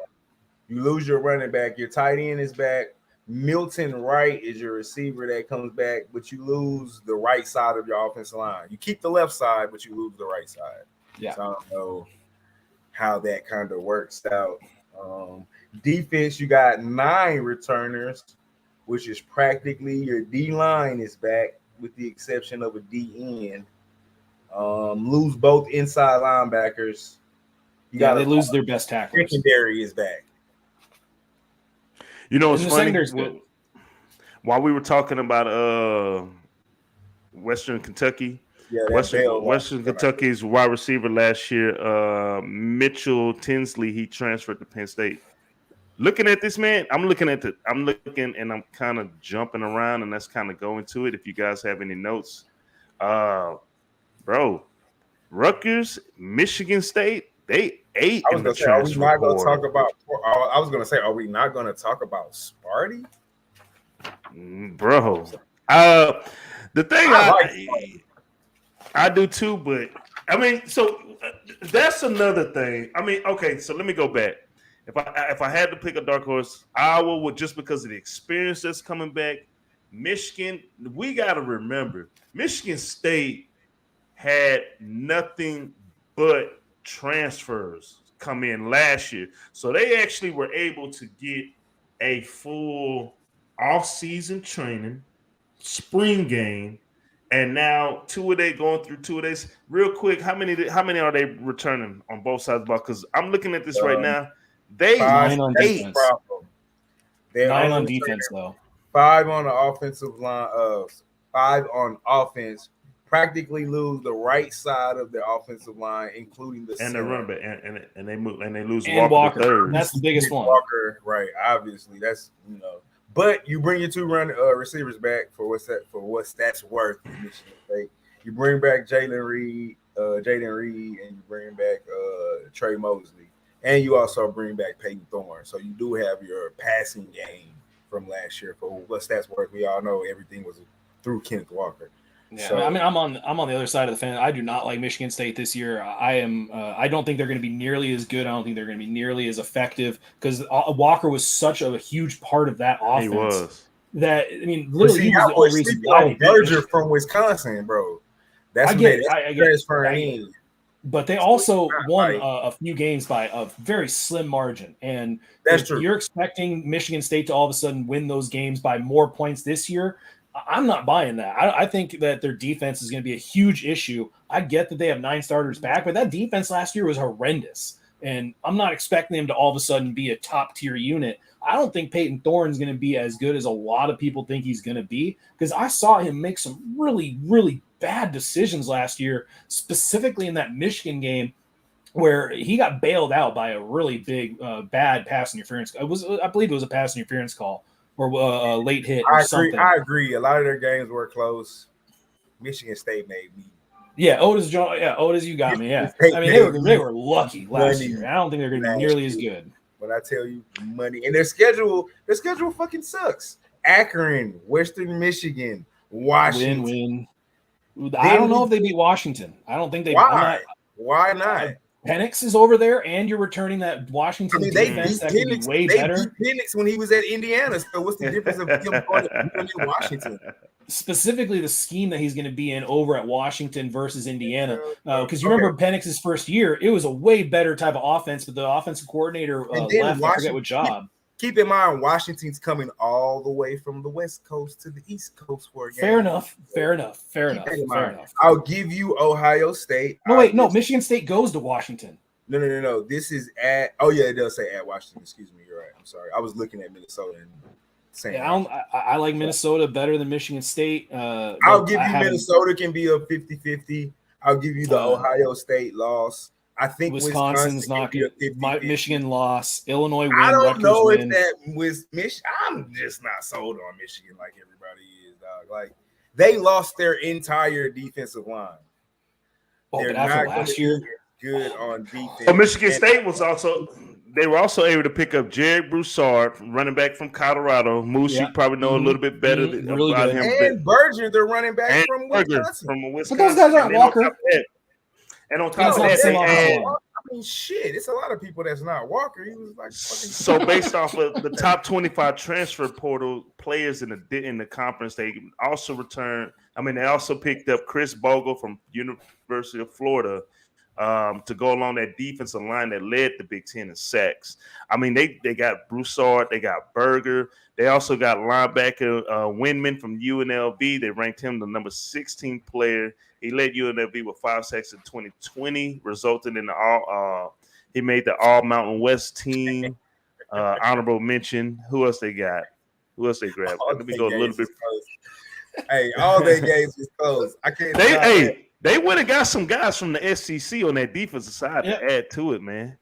Speaker 3: You lose your running back. Your tight end is back. Milton Wright is your receiver that comes back, but you lose the right side of your offensive line. You keep the left side, but you lose the right side.
Speaker 4: Yeah.
Speaker 3: So I don't know how that kind of works out. Defense, you got 9 returners, which is practically your D line is back, with the exception of a D end. Lose both inside linebackers.
Speaker 4: They lose their best tacklers.
Speaker 3: Secondary is back.
Speaker 2: You know, it's funny. While we were talking about Western Kentucky, Western Kentucky's wide receiver last year, Mitchell Tinsley, he transferred to Penn State. Looking at this man, I'm looking and I'm kind of jumping around, and that's kind of going to it. If you guys have any notes, bro, Rutgers, Michigan State, they ate in the transfer portal.
Speaker 3: I was going to say, are we not going to talk about Sparty?
Speaker 2: Bro, the thing I do too, but I mean, so that's another thing. I mean, okay, so let me go back. If I had to pick a dark horse, Iowa would, just because of the experience that's coming back. Michigan, we got to remember, Michigan State had nothing but transfers come in last year. So they actually were able to get a full off-season training, spring game, and now going through 2 days. Real quick, how many are they returning on both sides of the ball? Because I'm looking at this right now. They
Speaker 4: 9 on defense. 9 on defense, though.
Speaker 3: 5 on the offensive line. 5 on offense. Practically lose the right side of their offensive line, including the
Speaker 2: and the running back, and they lose
Speaker 4: Walker.
Speaker 2: third.
Speaker 4: That's the biggest one.
Speaker 3: Walker, right? Obviously, that's But you bring your 2 receivers back for what's that's worth in Michigan State. You bring back Jaden Reed, and you bring back Trey Mosley, and you also bring back Peyton Thorne. So you do have your passing game from last year for what's that's worth. We all know everything was through Kenneth Walker.
Speaker 4: Yeah, so, I mean, I'm on the other side of the fence. I do not like Michigan State this year. I don't think they're going to be nearly as good. I don't think they're going to be nearly as effective, because Walker was such a huge part of that offense.
Speaker 2: He was.
Speaker 4: That, I mean, literally, he was the only reason why.
Speaker 3: Berger from Wisconsin, bro. That's transferring in.
Speaker 4: But they also won a few games by a very slim margin. And
Speaker 3: that's true.
Speaker 4: You're expecting Michigan State to all of a sudden win those games by more points this year. I'm not buying that. I think that their defense is going to be a huge issue. I get that they have 9 starters back, but that defense last year was horrendous. And I'm not expecting them to all of a sudden be a top-tier unit. I don't think Peyton Thorne is going to be as good as a lot of people think he's going to be, because I saw him make some really, really bad decisions last year, specifically in that Michigan game where he got bailed out by a really big, bad pass interference. I believe it was a pass interference call. Or a late hit or something.
Speaker 3: I agree. A lot of their games were close. Michigan State made me.
Speaker 4: Yeah, Otis, you got me. Yeah, I mean they were lucky last year. I don't think they're going to be nearly as good.
Speaker 3: When I tell you money, and their schedule fucking sucks. Akron, Western Michigan, Washington.
Speaker 4: Win. I don't know if they beat Washington. I don't think they.
Speaker 3: Why not?
Speaker 4: Penix is over there, and you're returning that Washington defense that could be way better.
Speaker 3: They beat Penix when he was at Indiana. So what's the difference of him going to Washington?
Speaker 4: Specifically, the scheme that he's going to be in over at Washington versus Indiana. Because you remember Penix's first year, it was a way better type of offense, but the offensive coordinator left. I forget what job.
Speaker 3: Keep in mind, Washington's coming all the way from the West Coast to the East Coast for a game.
Speaker 4: Fair enough.
Speaker 3: I'll give you Ohio State.
Speaker 4: No, Michigan State goes to Washington.
Speaker 3: No. This is at. Oh yeah, it does say at Washington. Excuse me, you're right. I'm sorry. I was looking at Minnesota and saying.
Speaker 4: Yeah, I like Minnesota better than Michigan State.
Speaker 3: I'll give you Minnesota can be a 50-50. I'll give you the Ohio State loss. I think
Speaker 4: Wisconsin's not good. Michigan loss. Illinois win.
Speaker 3: I don't
Speaker 4: Rutgers
Speaker 3: know
Speaker 4: win.
Speaker 3: if that was Michigan. I'm just not sold on Michigan like everybody is, dog. Like, they lost their entire defensive line.
Speaker 4: But after last year,
Speaker 3: good on defense.
Speaker 2: So Michigan State was also. They were also able to pick up Jared Broussard, running back from Colorado. Moose, you probably know a little bit better
Speaker 4: really
Speaker 2: about
Speaker 4: good.
Speaker 2: him.
Speaker 3: And Berger, the running back
Speaker 2: and
Speaker 3: from
Speaker 2: Berger
Speaker 3: Wisconsin.
Speaker 2: from Wisconsin.
Speaker 4: But those guys aren't Walker.
Speaker 2: And on top of
Speaker 4: That's
Speaker 2: that,
Speaker 4: not the same offense.
Speaker 3: I mean, shit, it's a lot of people that's not Walker. He was like
Speaker 2: so based off of the top 25 transfer portal players in the conference, they also returned. I mean, they also picked up Chris Bogle from University of Florida to go along that defensive line that led the Big Ten in sacks. I mean, they got Broussard, they got Berger. They also got linebacker Winman from UNLV. They ranked him the number 16 player. He led UNLV with 5 sacks in 2020, resulting in he made the All Mountain West team. Honorable mention. Who else they got? Who else they grabbed? Let me go a little bit.
Speaker 3: Hey, all their games was close. I can't.
Speaker 2: They went and got some guys from the SEC on that defensive side to add to it, man.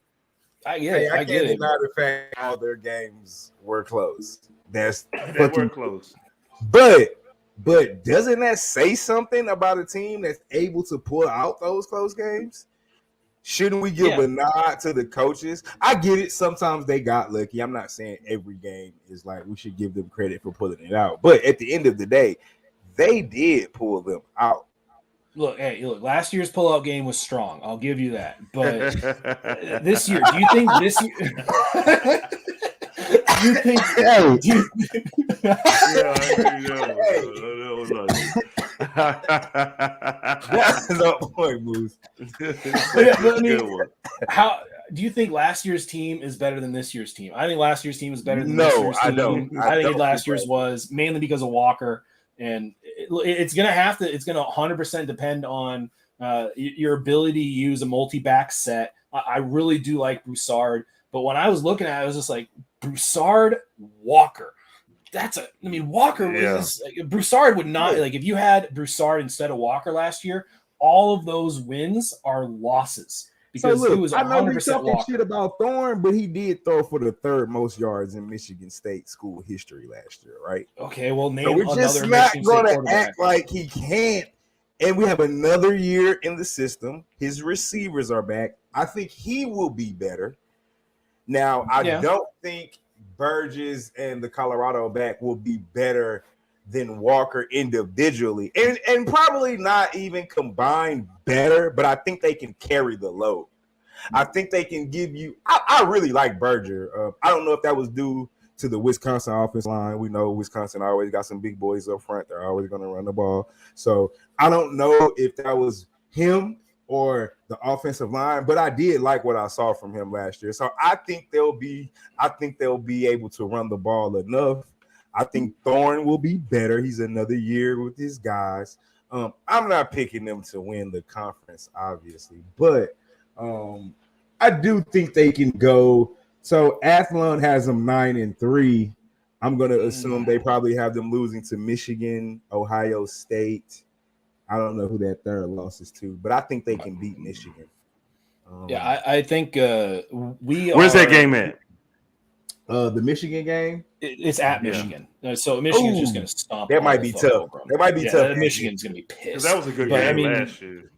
Speaker 3: I can't deny the fact all their games were close. They were close. But doesn't that say something about a team that's able to pull out those close games? Shouldn't we give a nod to the coaches? I get it. Sometimes they got lucky. I'm not saying every game is like we should give them credit for pulling it out. But at the end of the day, they did pull them out.
Speaker 4: Look, last year's pullout game was strong. I'll give you that. But this year, do you think this year? You think?
Speaker 3: That's no point, Moose.
Speaker 4: How do you think last year's team is better than this year's team? I think last year's team is better than this year's team. I think last year's was mainly because of Walker, and it's gonna 100% depend on your ability to use a multi-back set. I really do like Broussard, but when I was looking at it, I was just like Broussard, Walker. Walker was Broussard would not like if you had Broussard instead of Walker last year. All of those wins are losses because he was 100%
Speaker 5: I know we talking
Speaker 4: Walker.
Speaker 5: shit about Thorne, but he did throw for the 3rd most yards in Michigan State school history last year, right?
Speaker 4: Okay, well, name
Speaker 5: we're
Speaker 4: another
Speaker 5: just not
Speaker 4: Michigan
Speaker 5: going
Speaker 4: State
Speaker 5: to act like he can't. And we have another year in the system. His receivers are back. I think he will be better. Now, I don't think Burgess and the Colorado back will be better than Walker individually, and probably not even combined better, but I think they can carry the load. I think they can give you – I really like Berger. I don't know if that was due to the Wisconsin offense line. We know Wisconsin always got some big boys up front. They're always going to run the ball. So I don't know if that was him or the offensive line, but I did like what I saw from him last year. So I think they'll be able to run the ball enough. I think Thorne will be better. He's another year with his guys. I'm not picking them to win the conference, obviously, but I do think they can go. So Athlon has them 9-3. I'm going to assume they probably have them losing to Michigan, Ohio State. I don't know who that third loss is to, but I think they can beat Michigan.
Speaker 4: I think
Speaker 2: Where's that game at?
Speaker 5: The Michigan game?
Speaker 4: It's at Michigan. So Michigan's just going to stomp.
Speaker 5: That might be tough. That might be tough.
Speaker 4: Michigan's going to be pissed.
Speaker 2: That was a good game last year.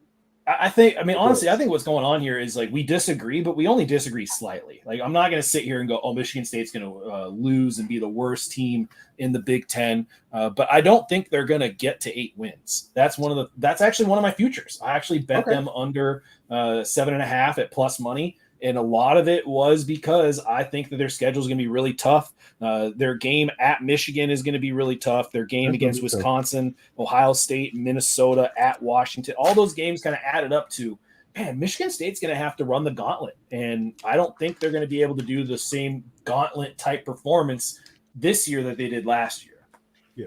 Speaker 4: Honestly, I think what's going on here is like we disagree, but we only disagree slightly. Like I'm not going to sit here and go, "Oh, Michigan State's going to lose and be the worst team in the Big Ten," but I don't think they're going to get to 8 wins. That's actually one of my futures. I actually bet them under 7.5 at plus money. And a lot of it was because I think that their schedule is going to be really tough. Their game at Michigan is going to be really tough. Their game against Wisconsin, Ohio State, Minnesota, at Washington, all those games kind of added up to, man, Michigan State's going to have to run the gauntlet. And I don't think they're going to be able to do the same gauntlet type performance this year that they did last year.
Speaker 5: Yeah,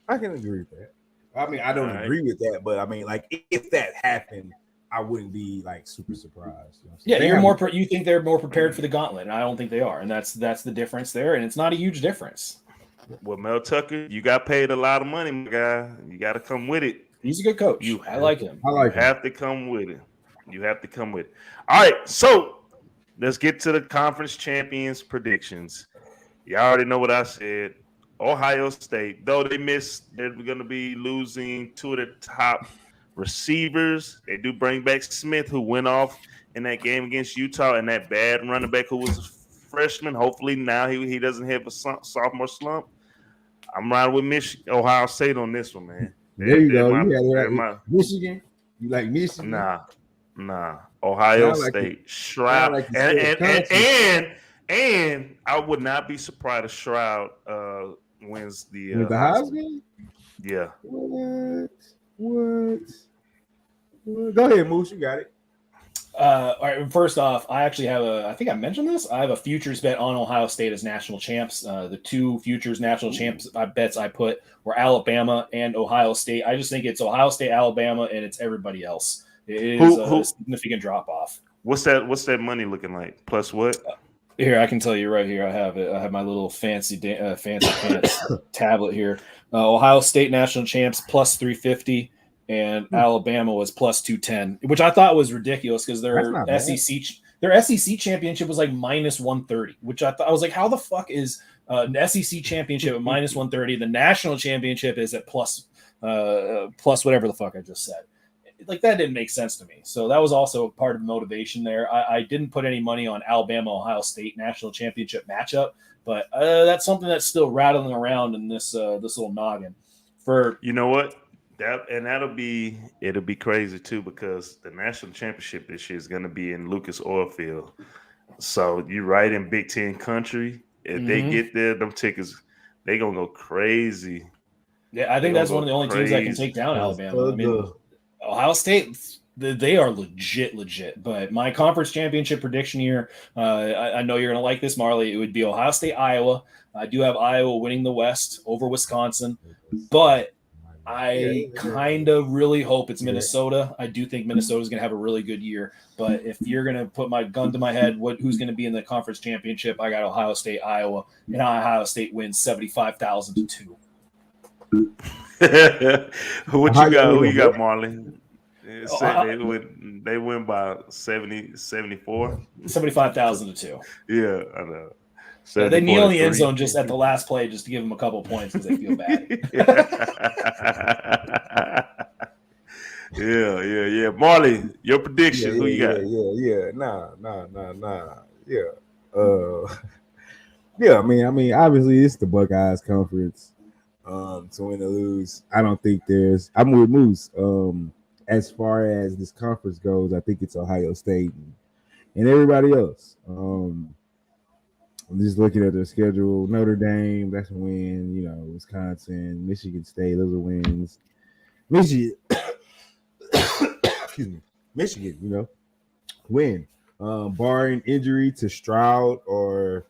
Speaker 5: I can agree with that. I mean, I don't agree with that, but I mean, like, if that happened, I wouldn't be like super surprised.
Speaker 4: You know you think they're more prepared for the gauntlet, and I don't think they are, and that's the difference there, and it's not a huge difference.
Speaker 2: Well, Mel Tucker, you got paid a lot of money, my guy. You got to come with it.
Speaker 4: He's a good coach. I like him.
Speaker 2: You have to come with it. You have to come with it. All right, so let's get to the conference champions predictions. You already know what I said. Ohio State, though they missed, they're going to be losing 2 of the top Receivers, they do bring back Smith, who went off in that game against Utah, and that bad running back who was a freshman. Hopefully now he doesn't have a sophomore slump. I'm riding with Ohio State on this one, man.
Speaker 5: There you go. Michigan. You like Michigan?
Speaker 2: Nah. Ohio State. Shroud. And I would not be surprised if Shroud wins the
Speaker 5: Heisman.
Speaker 2: Yeah.
Speaker 5: What? Go ahead, Moose. You got it.
Speaker 4: All right. First off, I actually have I think I mentioned this. I have a futures bet on Ohio State as national champs. The two futures national champs bets I put were Alabama and Ohio State. I just think it's Ohio State, Alabama, and it's everybody else. It is a significant drop off.
Speaker 2: What's that money looking like? Plus what?
Speaker 4: Here, I can tell you right here. I have it. I have my little fancy pants tablet here. Ohio State national champs plus 350. And Alabama was plus 210, which I thought was ridiculous because their SEC championship was like minus 130, which I was like, how the fuck is an SEC championship at minus 130? The national championship is at plus whatever the fuck I just said. Like, that didn't make sense to me. So that was also part of the motivation there. I didn't put any money on Alabama Ohio State national championship matchup, but that's something that's still rattling around in this little noggin. For
Speaker 2: you know what. It'll be crazy too, because the national championship this year is going to be in Lucas Oil Field. So you're right in Big Ten country. If they get there, them tickets, they gonna go crazy.
Speaker 4: Yeah, I think that's one of the only teams that can take down Alabama. I mean, Ohio State, they are legit. But my conference championship prediction here, I know you're gonna like this, Marley. It would be Ohio State, Iowa. I do have Iowa winning the West over Wisconsin, but I kind of really hope it's Minnesota. I do think Minnesota is going to have a really good year. But if you're going to put my gun to my head, who's going to be in the conference championship, I got Ohio State, Iowa, and Ohio State wins 75,000-2.
Speaker 2: Who you got, Marley? They win by 74?
Speaker 4: 75,000-2.
Speaker 2: Yeah, I know.
Speaker 4: Yeah, they kneel in the end zone just at the last play just to give them a couple points because they feel bad.
Speaker 2: Yeah. Marley, your prediction. Who you got?
Speaker 5: Yeah. Nah. Yeah. I mean, obviously it's the Buckeyes conference. To win or lose, I don't think I'm with Moose. As far as this conference goes, I think it's Ohio State and everybody else. I'm just looking at their schedule. Notre Dame, that's a win. Wisconsin, Michigan State, those are wins. Michigan, win. Barring injury to Stroud, or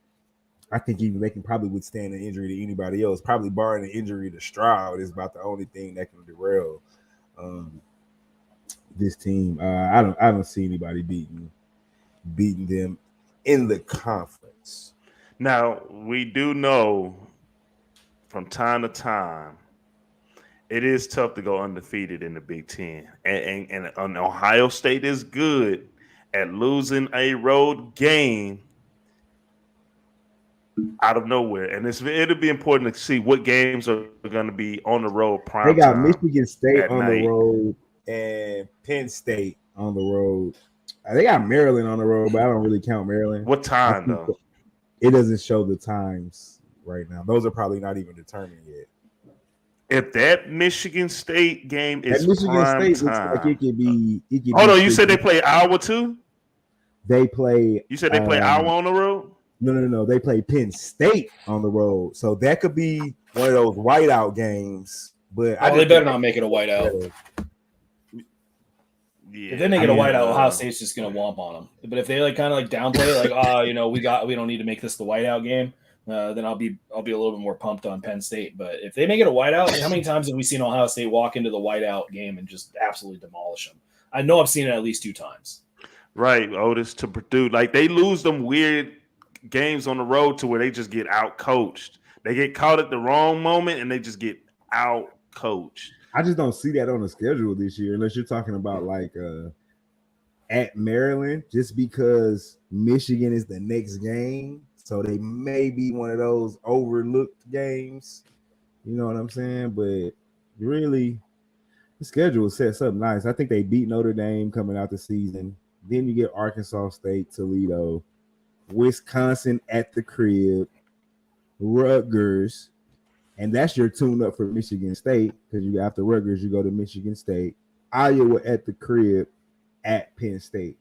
Speaker 5: I think even they can probably withstand an injury to anybody else. Probably barring an injury to Stroud is about the only thing that can derail this team. I don't see anybody beating them in the conference.
Speaker 2: Now, we do know from time to time it is tough to go undefeated in the Big Ten. And Ohio State is good at losing a road game out of nowhere. And it'll be important to see what games are going to be on the road prime.
Speaker 5: They got Michigan State on the road and Penn State on the road. They got Maryland on the road, but I don't really count Maryland.
Speaker 2: What time, though?
Speaker 5: It doesn't show the times right now. Those are probably not even determined yet.
Speaker 2: If that Michigan State game is
Speaker 5: Michigan State
Speaker 2: time,
Speaker 5: looks like it could be.
Speaker 2: Hold on, you said they play Iowa too?
Speaker 5: They play.
Speaker 2: You said they play Iowa on the road?
Speaker 5: No. They play Penn State on the road, so that could be one of those whiteout games. But
Speaker 4: they better not make it a whiteout.
Speaker 2: Yeah.
Speaker 4: If they make it a whiteout, Ohio State's just gonna womp on them. But if they downplay it, we don't need to make this the whiteout game, then I'll be a little bit more pumped on Penn State. But if they make it a whiteout, how many times have we seen Ohio State walk into the whiteout game and just absolutely demolish them? I know I've seen it at least 2 times.
Speaker 2: Right, Otis, to Purdue. Like, they lose them weird games on the road to where they just get out coached. They get caught at the wrong moment and they just get out coached.
Speaker 5: I just don't see that on the schedule this year, unless you're talking about at Maryland, just because Michigan is the next game. So they may be one of those overlooked games. You know what I'm saying? But really, The schedule sets up nice. I think they beat Notre Dame coming out the season. Then you get Arkansas State, Toledo, Wisconsin at the crib, Rutgers, and that's your tune-up for Michigan State because you after Rutgers, you go to Michigan State, Iowa at the crib, at Penn State,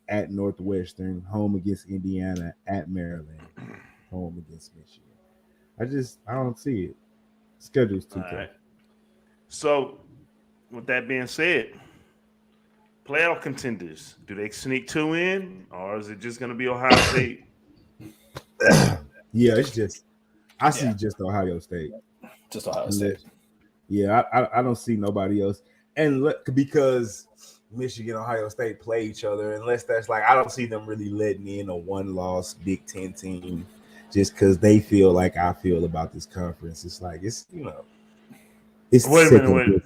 Speaker 5: at Northwestern, home against Indiana, at Maryland, home against Michigan. I don't see it. Schedule's too tough. Right.
Speaker 2: So, with that being said, playoff contenders, do they sneak 2 in, or is it just going to be Ohio State?
Speaker 5: Yeah, it's just I see just Ohio State.
Speaker 4: Just Ohio State.
Speaker 5: Yeah, I don't see nobody else. And look, because Michigan, Ohio State play each other, unless that's like I don't see them really letting in a one-loss Big Ten team just because they feel like I feel about this conference. It's like it's it's
Speaker 2: wait a minute.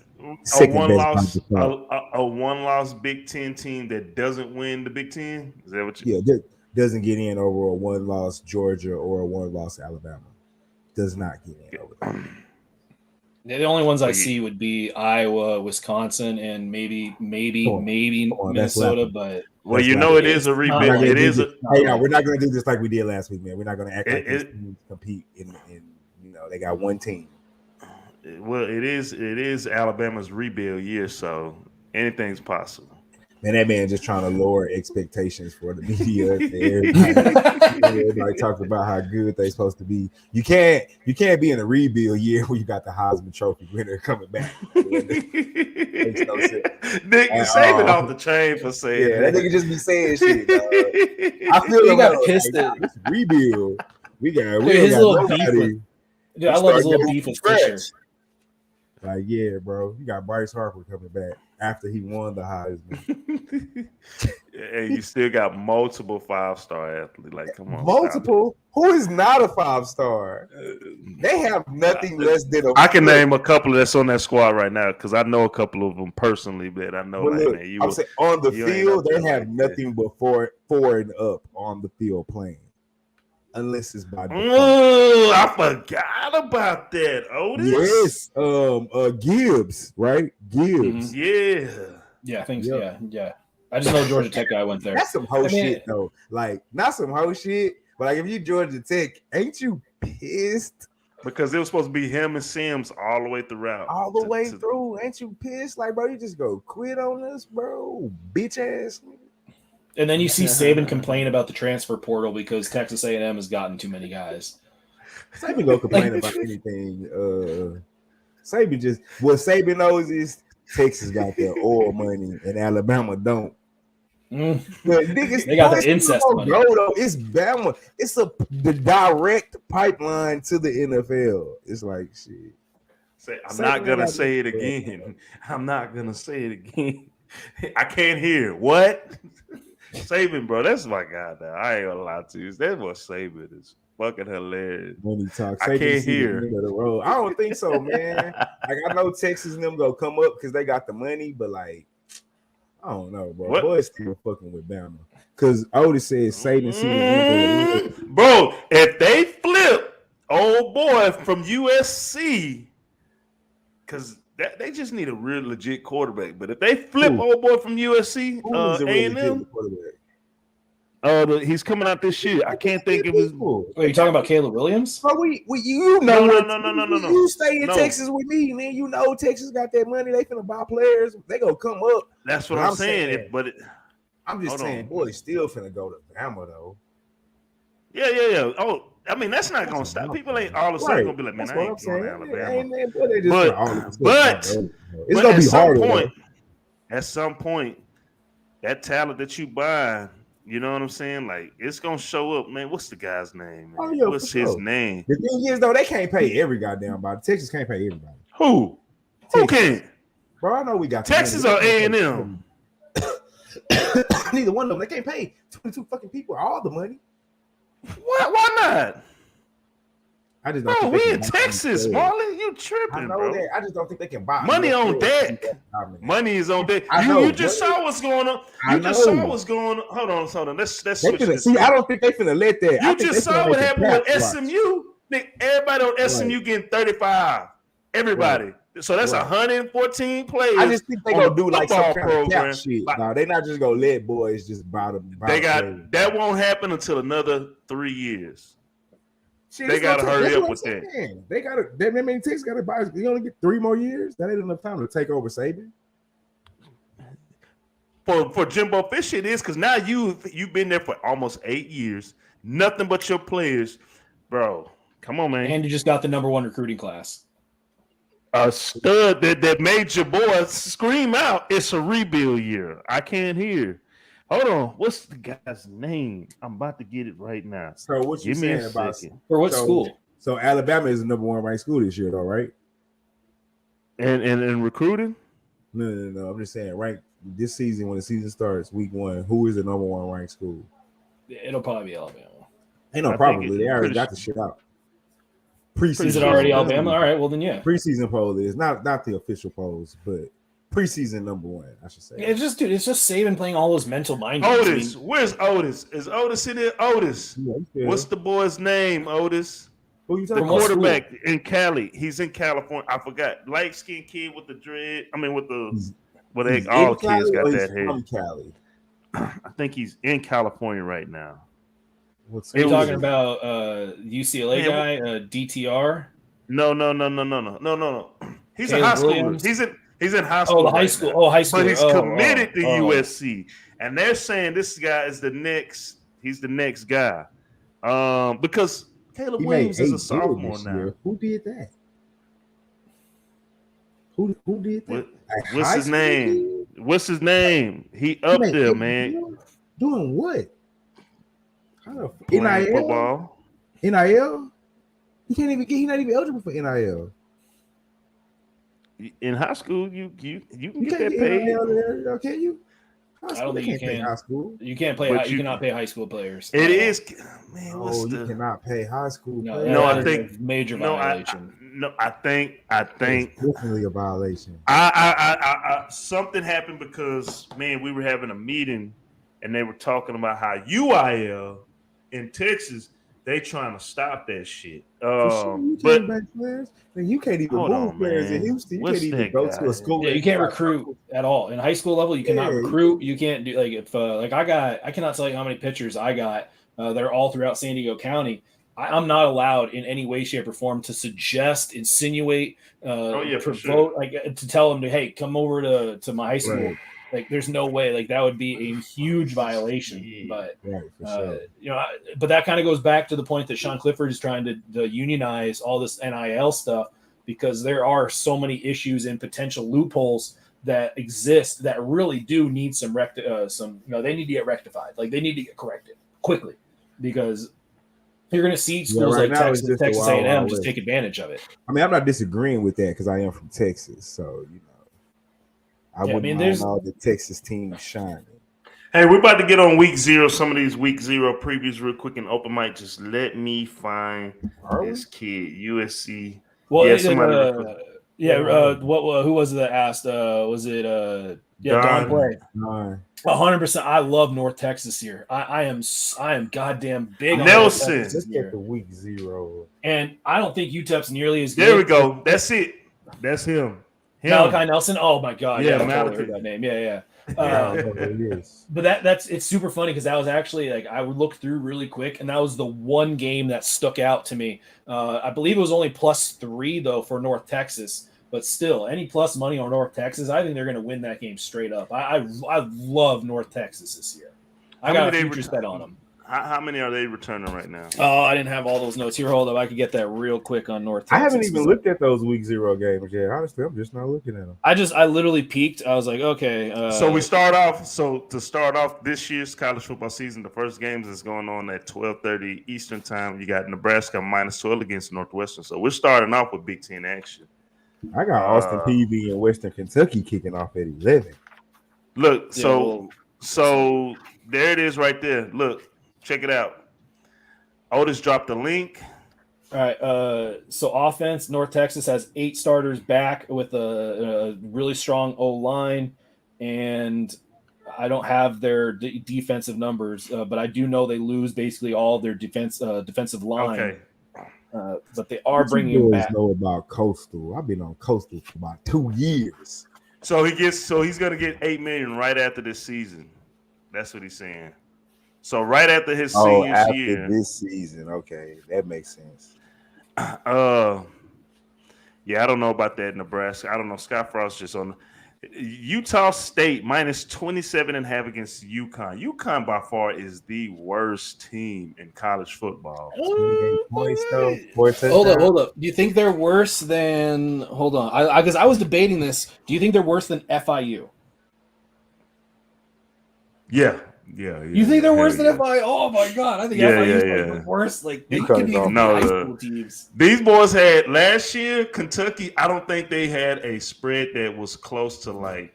Speaker 2: A one-loss Big Ten team that doesn't win the Big Ten? Is that what you?
Speaker 5: Yeah, doesn't get in over a one-loss Georgia or a one-loss Alabama. Does not get in over that.
Speaker 4: The only ones I see would be Iowa, Wisconsin, and maybe Minnesota. But
Speaker 2: well, it is a rebuild. It is.
Speaker 5: Hey, no, we're not going to do this like we did last week, man. We're not going to act like these teams compete in. They got one team.
Speaker 2: Well, it is Alabama's rebuild year, so anything's possible.
Speaker 5: Man, that man just trying to lower expectations for the media. Everybody talks about how good they're supposed to be. You can't be in a rebuild year where you got the Heisman Trophy winner coming back. Makes no sense.
Speaker 2: Nick, you saving off the chain for saying
Speaker 5: that nigga just be saying shit. Dog. I feel
Speaker 4: he got pissed at
Speaker 5: rebuild. We got
Speaker 4: his little beef. Dude, I love his little beef with Fisher.
Speaker 5: Like, yeah, bro, you got Bryce Harper coming back after he won the Heisman.
Speaker 2: And you still got multiple 5-star athletes. Like, come on.
Speaker 5: Multiple? Who is not a 5-star? They have nothing less than a.
Speaker 2: I can name a couple that's on that squad right now because I know a couple of them personally, but I know
Speaker 5: I'm saying on the field, they have nothing but 4 and up on the field playing. Unless it's by default.
Speaker 2: Oh, I forgot about that. Otis.
Speaker 5: Yes. Gibbs, right? Gibbs.
Speaker 2: Mm-hmm.
Speaker 4: Yeah, I think so. Yeah. I just know Georgia Tech guy went there.
Speaker 5: That's some hoe shit though. Like, not some hoe shit, but like if you Georgia Tech, ain't you pissed?
Speaker 2: Because it was supposed to be him and Sims all the way throughout.
Speaker 5: All the way through. Ain't you pissed? Like, bro, you just go quit on us, bro. Bitch ass.
Speaker 4: And then you see Saban complain about the transfer portal because Texas A&M has gotten too many guys.
Speaker 5: Saban go complain about anything. Saban knows is Texas got their oil money and Alabama don't. But niggas,
Speaker 4: they got the incest money.
Speaker 5: Though. It's Bama. It's the direct pipeline to the NFL. It's like shit.
Speaker 2: I'm not gonna say it again. I'm not gonna say it again. I can't hear what. Saban, bro, that's my guy now. I ain't gonna lie to you. That's what Saban is fucking hilarious.
Speaker 5: When he talks,
Speaker 2: I can't hear.
Speaker 5: I don't think so, man. Like I know Texas and them go come up because they got the money, but like I don't know, bro.
Speaker 2: What?
Speaker 5: Boys still fucking with Bama because Otis said Saban see
Speaker 2: bro. If they flip old boy from USC, because they just need a real legit quarterback. But if they flip old boy from USC, A&M, he's coming out this year. I can't think it was.
Speaker 4: Are you talking about Caleb Williams?
Speaker 5: No. You stay in Texas with me, man. You know Texas got that money. They finna buy players. They gonna come up.
Speaker 2: That's what I'm saying.
Speaker 5: I'm just saying, boy, still finna go to Bama though.
Speaker 2: Yeah. Oh. I mean, that's not going to stop. People ain't all of a sudden going to be like, man, I ain't going to Alabama. But it's going to be hard. At some point, that talent that you buy, you know what I'm saying? Like, it's going to show up, man. What's the guy's name? What's his name?
Speaker 5: The thing is, though, they can't pay every goddamn body. Texas can't pay everybody.
Speaker 2: Who? Who can't?
Speaker 5: Bro, I know we got
Speaker 2: Texas or A&M?
Speaker 5: Neither one of them. They can't pay 22 fucking people all the money.
Speaker 2: Why not?
Speaker 5: I just don't
Speaker 2: we in Texas, Marley. You tripping,
Speaker 5: I know
Speaker 2: bro.
Speaker 5: That. I just don't think they can buy
Speaker 2: money on deck. Money is on deck. You just saw what's going on. You just saw what's going on. Hold on. Let's switch this.
Speaker 5: See, I don't think they finna let that.
Speaker 2: You just saw what happened with SMU. Nick, everybody on SMU getting 35. Everybody. So that's 114 players.
Speaker 5: I just think they gonna do like some kind
Speaker 2: program.
Speaker 5: of cap shit. No, they're not just gonna let boys just buy them.
Speaker 2: That won't happen until another 3 years.
Speaker 5: Shit,
Speaker 2: they gotta hurry up with that.
Speaker 5: They gotta. That many Texas gotta buy. You only get 3 more years. That ain't enough time to take over Saban.
Speaker 2: For Jimbo Fisher, it is because now you've been there for almost 8 years. Nothing but your players, bro. Come on, man.
Speaker 4: And you just got the #1 recruiting class.
Speaker 2: A stud that made your boy scream out, it's a rebuild year. I can't hear. Hold on. What's the guy's name? I'm about to get it right now.
Speaker 5: So what you saying about
Speaker 4: for what school?
Speaker 5: So Alabama is the #1 ranked school this year, though, right?
Speaker 2: And recruiting?
Speaker 5: No. I'm just saying, ranked this season when the season starts, week 1. Who is the #1 ranked school?
Speaker 4: It'll probably be Alabama.
Speaker 5: Ain't no probably. They already got the shit out. Preseason.
Speaker 4: Is it already Alabama? All right. Well, then yeah.
Speaker 5: Preseason poll is not the official polls, but preseason #1, I should say.
Speaker 4: It's just Saban playing all those mental mind games.
Speaker 2: Otis, where's Otis? Is Otis in there? Otis.
Speaker 5: Yeah.
Speaker 2: What's the boy's name? Otis.
Speaker 5: Who you
Speaker 2: the
Speaker 5: talking
Speaker 2: quarterback in Cali. He's in California. I forgot. Light skinned kid with the dread. I mean, with the all kids got that head.
Speaker 5: From Cali.
Speaker 2: I think he's in California right now.
Speaker 4: Are you talking about UCLA guy, DTR?
Speaker 2: No. He's in
Speaker 4: Caleb
Speaker 2: high school.
Speaker 4: Williams?
Speaker 2: He's in high school.
Speaker 4: Oh, the high school. Oh, high school.
Speaker 2: But he's committed to USC, and they're saying this guy is the next. He's the next guy, because Caleb Williams is a sophomore now.
Speaker 5: Who did that? Who did that?
Speaker 2: What's his name? What's his name? He up there, man.
Speaker 5: Doing what?
Speaker 2: Playing football.
Speaker 5: NIL? He can't even get. He's not even eligible for NIL.
Speaker 2: In high school, you can get that
Speaker 5: get
Speaker 2: paid.
Speaker 5: NIL there, can you?
Speaker 4: I don't think you can.
Speaker 5: Pay high school.
Speaker 4: You can't play. You cannot pay high school players.
Speaker 2: It is, man.
Speaker 5: You cannot pay high school.
Speaker 4: No,
Speaker 2: I think
Speaker 4: major violation.
Speaker 2: I think
Speaker 5: it's definitely a violation.
Speaker 2: I something happened because we were having a meeting and they were talking about how UIL in Texas they trying to stop that shit. But
Speaker 5: you can't even move players in Houston. You can't even go to a school.
Speaker 4: Yeah, you can't recruit at all in high school level. You cannot recruit. You can't do I cannot tell you how many pitchers I got. They're all throughout San Diego County. I'm not allowed in any way, shape, or form to suggest, insinuate, provoke, to tell them hey, come over to my high school. Right. Like, there's no way. Like, that would be a huge violation. But but that kind of goes back to the point that Sean Clifford is trying to unionize all this NIL stuff, because there are so many issues and potential loopholes that exist that really do need they need to get rectified. Like, they need to get corrected quickly, because you're going to see schools like Texas A&M just take advantage of it.
Speaker 5: I mean, I'm not disagreeing with that because I am from Texas, so I wouldn't mind all the Texas teams shining.
Speaker 2: Hey, we're about to get on week 0. Some of these week 0 previews real quick in open mic. Just let me find this kid, USC.
Speaker 4: Well, who was it that asked? Was it Don Play? 100%. I love North Texas here. I am goddamn big on
Speaker 2: Nelson.
Speaker 5: Let's get the week 0.
Speaker 4: And I don't think UTEP's nearly as good.
Speaker 2: There we go. That's it. That's him.
Speaker 4: Malachi Nelson. Oh my God.
Speaker 2: Yeah,
Speaker 4: Malachi. Heard that name. Yeah. But it's super funny because that was actually I would look through really quick, and that was the one game that stuck out to me. I believe it was only +3 though for North Texas, but still, any plus money on North Texas, I think they're going to win that game straight up. I love North Texas this year. I got a futures bet on them.
Speaker 2: How many are they returning right now?
Speaker 4: Oh, I didn't have all those notes here. Hold up, I could get that real quick on North Texas.
Speaker 5: I haven't even looked at those week 0 games yet. Honestly, I'm just not looking at them.
Speaker 4: I literally peeked. I was like, okay.
Speaker 2: So we start off. So to start off this year's college football season, the first games is going on at 12:30 Eastern time. You got Nebraska -12 against Northwestern. So we're starting off with Big Ten action.
Speaker 5: I got Austin Peay and Western Kentucky kicking off at 11.
Speaker 2: Look, so there it is right there. Look. Check it out. Otis dropped the link.
Speaker 4: All right. So offense, North Texas has 8 starters back with a really strong O-line, and I don't have their defensive numbers, but I do know they lose basically all their defensive line.
Speaker 2: Okay.
Speaker 4: but they are bringing him back.
Speaker 5: Know about Coastal? I've been on Coastal for about 2 years.
Speaker 2: So he's gonna get $8 million right after this season. That's what he's saying. So right after his senior year,
Speaker 5: this season, okay, that makes sense.
Speaker 2: Yeah, I don't know about that, Nebraska. I don't know. Scott Frost just on Utah State minus 27.5 against UConn. UConn by far is the worst team in college football.
Speaker 4: Hold up. Do you think they're worse than? Hold on, because I was debating this. Do you think they're worse than FIU?
Speaker 2: Yeah.
Speaker 4: You think they're worse than FIU? Oh my god, I think FIU is the worst. Like they could be high school teams.
Speaker 2: These boys had last year. Kentucky, I don't think they had a spread that was close to like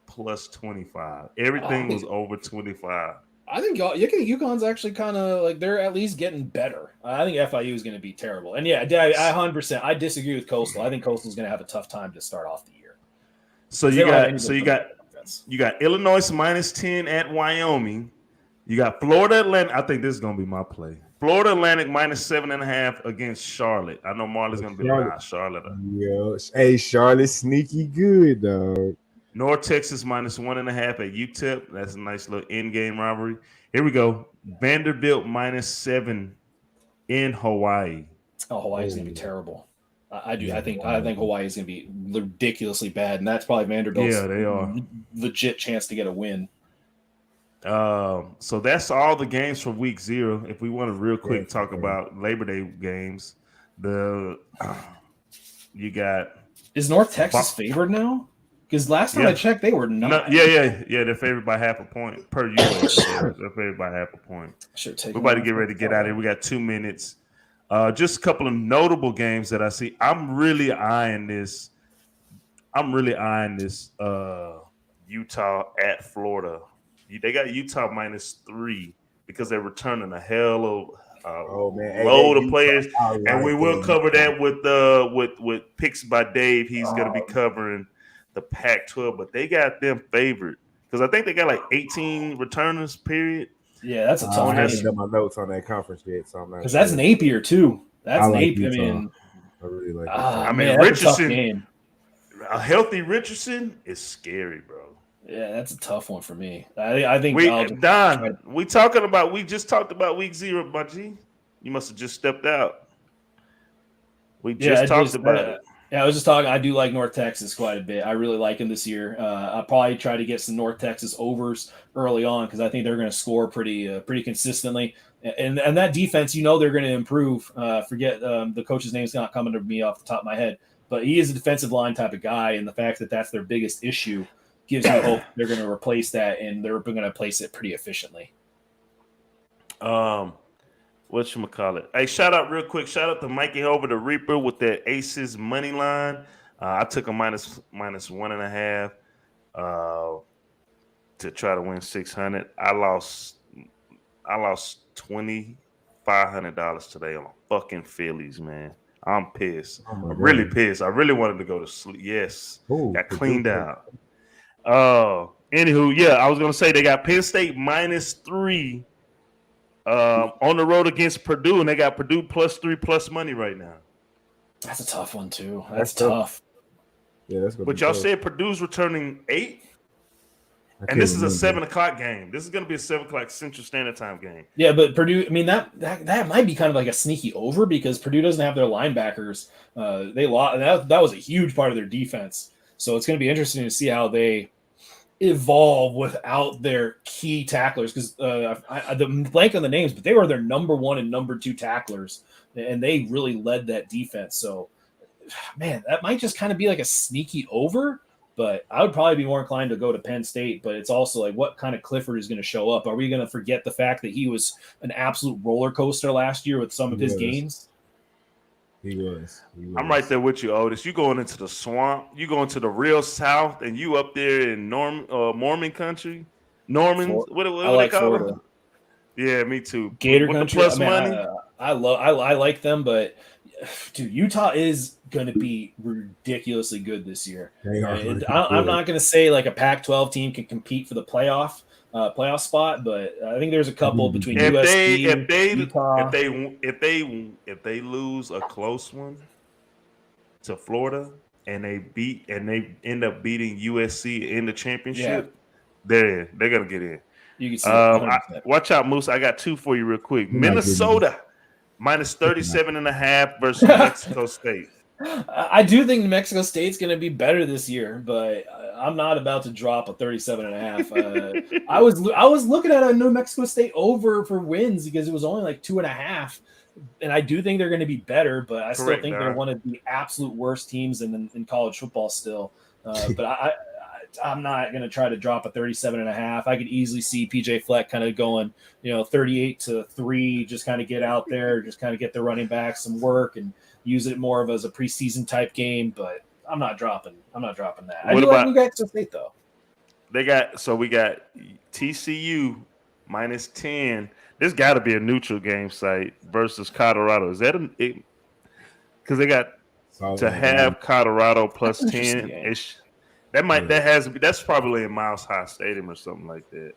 Speaker 2: plus 25. Everything was over 25.
Speaker 4: I think UConn's actually kind of like they're at least getting better. I think FIU is going to be terrible. And yeah, I 100%. I disagree with Coastal. I think Coastal's going to have a tough time to start off the year.
Speaker 2: You got Illinois minus 10 at Wyoming. You got Florida Atlantic. I think this is going to be my play. Florida Atlantic minus 7.5 against Charlotte. I know Marley's going to be like, Charlotte.
Speaker 5: Yeah. Hey, Charlotte's sneaky good, dog.
Speaker 2: North Texas minus 1.5 at UTEP. That's a nice little in-game rivalry. Here we go. Vanderbilt minus 7 in Hawaii.
Speaker 4: Oh, Hawaii's going to be terrible. I think Hawaii is going to be ridiculously bad, and that's probably Vanderbilt's legit chance to get a win.
Speaker 2: So that's all the games for week 0. If we want to real quick talk about Labor Day games, you got
Speaker 4: is North Texas favored now? Because last time I checked, they were not.
Speaker 2: They're favored by half a point per US. They're favored by half a point. We're about to get ready to get out of here. We got 2 minutes. Just a couple of notable games that I see. I'm really eyeing this. Utah at Florida. They got Utah minus 3 because they're returning a hell of load of players, and we will cover that with picks by Dave. He's going to be covering the Pac-12, but they got them favored because I think they got like 18 returners. Period.
Speaker 4: Yeah, that's a tough game.
Speaker 5: I haven't done my notes on that conference yet, so I'm not.
Speaker 4: Because that's Napier too. That's Napier.
Speaker 5: I really like that.
Speaker 2: Richardson. A healthy Richardson is scary, bro.
Speaker 4: Yeah, that's a tough one for me. I think
Speaker 2: we just talked about week 0, my G. You must have just stepped out. We just talked about it.
Speaker 4: Yeah, I was just talking. I do like North Texas quite a bit. I really like them this year. I'll probably try to get some North Texas overs early on because I think they're going to score pretty consistently. And that defense, they're going to improve. Forget the coach's name's not coming to me off the top of my head, but he is a defensive line type of guy, and the fact that that's their biggest issue gives me hope they're going to replace that, and they're going to replace it pretty efficiently.
Speaker 2: Whatchamacallit? Hey, shout out to Mikey over the Reaper with that Aces money line. I took a minus 1.5 to try to win 600. I lost $2,500 today on fucking Phillies, man. I'm pissed. I'm really pissed. I really wanted to go to sleep. Yes, got cleaned out. Anywho, I was gonna say they got Penn State minus 3 on the road against Purdue, and they got Purdue plus 3 plus money right now.
Speaker 4: That's a tough one too. That's tough.
Speaker 5: Yeah, that's good.
Speaker 2: But y'all said Purdue's returning 8, and this is a 7:00 game. This is gonna be a 7:00 Central Standard Time game.
Speaker 4: Yeah, but Purdue. I mean that might be kind of like a sneaky over because Purdue doesn't have their linebackers. They lost. That was a huge part of their defense. So it's going to be interesting to see how they evolve without their key tacklers because I'm blank on the names, but they were their number 1 and number 2 tacklers, and they really led that defense. So, man, that might just kind of be like a sneaky over, but I would probably be more inclined to go to Penn State, but it's also like what kind of Clifford is going to show up. Are we going to forget the fact that he was an absolute roller coaster last year with some of his games?
Speaker 5: He was.
Speaker 2: I'm right there with you, Otis. You going into the swamp. You going to the real South, and you up there in Mormon country. Normans. What do they call them? Yeah, me too.
Speaker 4: Gator country.
Speaker 2: Plus money.
Speaker 4: I like them, but dude, Utah is going to be ridiculously good this year. I'm not going to say like a Pac-12 team can compete for the playoff, playoff spot, but I think there's a couple between
Speaker 2: if
Speaker 4: USC, Utah.
Speaker 2: if they lose a close one to Florida and they end up beating USC in the championship, they're gonna get in.
Speaker 4: You can see it.
Speaker 2: Watch out, Moose. I got two for you real quick. Minnesota minus 37.5 versus New Mexico State.
Speaker 4: I do think New Mexico State's going to be better this year, but I'm not about to drop a 37.5. I was looking at a New Mexico State over for wins because it was only like 2.5, and I do think they're going to be better, but I still think they're one of the absolute worst teams in college football still. But I'm not going to try to drop a 37.5. I could easily see PJ Fleck kind of going, 38-3, just kind of get out there, just kind of get the running back some work and use it more of as a preseason type game. But I'm not dropping that. I do like New Mexico State though.
Speaker 2: We got TCU minus 10. There's got to be a neutral game site versus Colorado. Is that because they got to have Colorado plus 10? That's probably in Miles High Stadium or something like that.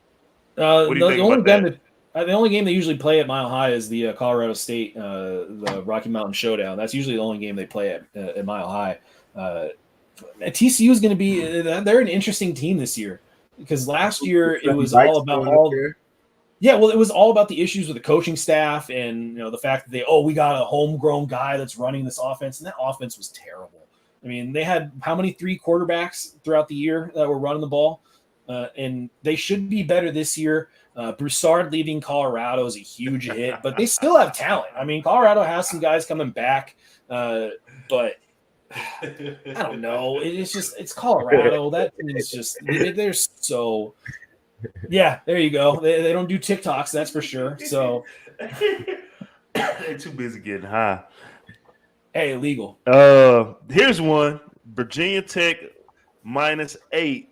Speaker 2: What do you think about that?
Speaker 4: The only game they usually play at Mile High is the Colorado State, the Rocky Mountain Showdown. That's usually the only game they play at Mile High. TCU is going to be they're an interesting team this year because last year it was all about it was all about the issues with the coaching staff and the fact that we got a homegrown guy that's running this offense, and that offense was terrible. I mean, they had how many 3 quarterbacks throughout the year that were running the ball, and they should be better this year. Broussard leaving Colorado is a huge hit, but they still have talent. I mean, Colorado has some guys coming back, but I don't know. It's Colorado. That is just they're so. Yeah, there you go. They don't do TikToks, that's for sure. So
Speaker 2: they're too busy getting high.
Speaker 4: Hey, illegal.
Speaker 2: Here's one: Virginia Tech minus 8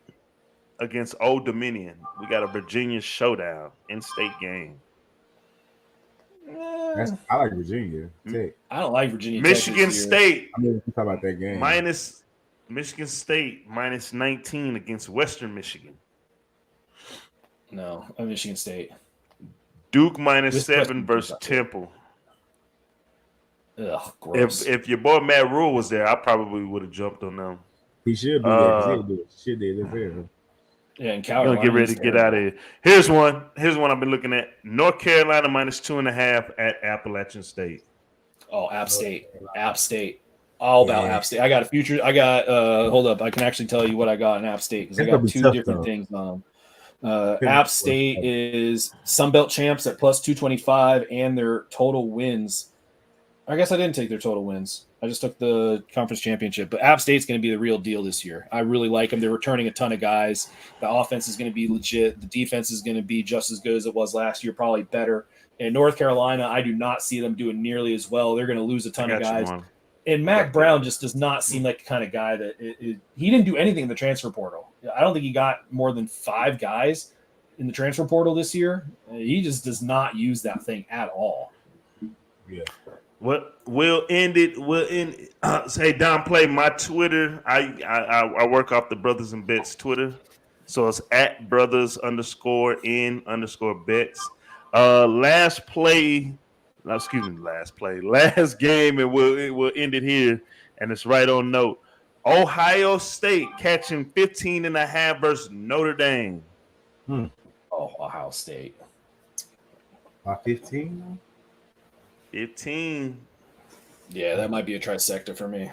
Speaker 2: against Old Dominion. We got a Virginia showdown, in-state game.
Speaker 5: I like Virginia Tech.
Speaker 4: I don't like Virginia
Speaker 2: Michigan
Speaker 4: Tech
Speaker 2: State.
Speaker 5: I mean, talk about that game.
Speaker 2: Michigan State minus 19 against Western Michigan.
Speaker 4: No, I'm Michigan State.
Speaker 2: Duke minus 7 versus Temple.
Speaker 4: Ugh, gross.
Speaker 2: If your boy Matt Rule was there, I probably would have jumped on them.
Speaker 5: He should be there. Shit,
Speaker 4: yeah, and
Speaker 2: I'm gonna get ready to get out of here. Here's one I've been looking at. North Carolina minus 2.5 at Appalachian State.
Speaker 4: Oh, App State. All about App State. I got a future. Hold up. I can actually tell you what I got in App State because I got 2 different things on them. App State is Sunbelt champs at plus 225 and their total wins. I guess I didn't take their total wins. I just took the conference championship. But App State's going to be the real deal this year. I really like them. They're returning a ton of guys. The offense is going to be legit. The defense is going to be just as good as it was last year, probably better. And North Carolina, I do not see them doing nearly as well. They're going to lose a ton of guys. And Mac Brown just does not seem like the kind of guy that he didn't do anything in the transfer portal. I don't think he got more than 5 guys in the transfer portal this year. He just does not use that thing at all.
Speaker 5: Yeah.
Speaker 2: We'll end it. Say, Don, play my Twitter. I work off the Brothas N Bets Twitter. So it's at Brothas _N _Bets. Last game, and we'll end it here. And it's right on note. Ohio State catching 15.5 versus Notre Dame.
Speaker 4: Oh, Ohio State.
Speaker 5: By 15?
Speaker 2: 15.
Speaker 4: Yeah, that might be a trifecta for me.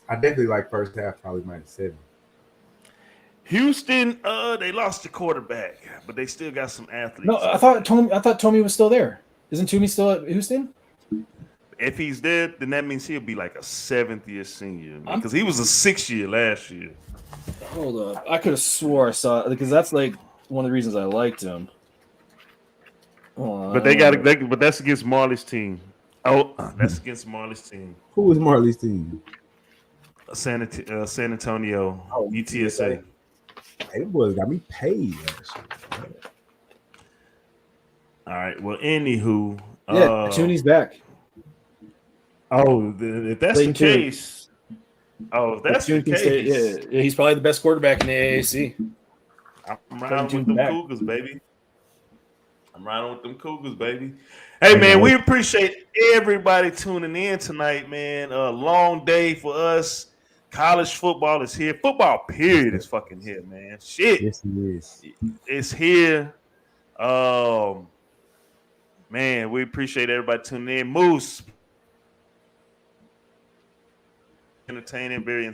Speaker 5: I definitely like first half, probably -7.
Speaker 2: Houston, they lost the quarterback, but they still got some athletes.
Speaker 4: No, I thought Tommy was still there. Isn't Toomey still at Houston?
Speaker 2: If he's there, then that means he'll be like a 7th-year senior because he was a 6th-year last year.
Speaker 4: Hold up, I could have swore I saw it because that's like one of the reasons I liked him.
Speaker 2: But but that's against Marley's team. Oh, that's against Marley's team.
Speaker 5: Who was Marley's team?
Speaker 2: San Antonio, UTSA.
Speaker 5: Hey, them boys got me paid. Actually.
Speaker 2: All right. Well, anywho,
Speaker 4: Tooney's back.
Speaker 2: If that's the case, yeah, he's probably the best quarterback in the AAC. I'm riding with them Cougars, baby. I'm riding with them Cougars, baby. Hey, man, we appreciate everybody tuning in tonight, man. A long day for us. College football is here. Football, period, is fucking here, man. Shit.
Speaker 5: Yes, it is.
Speaker 2: It's here. Man, we appreciate everybody tuning in. Moose. Entertaining, very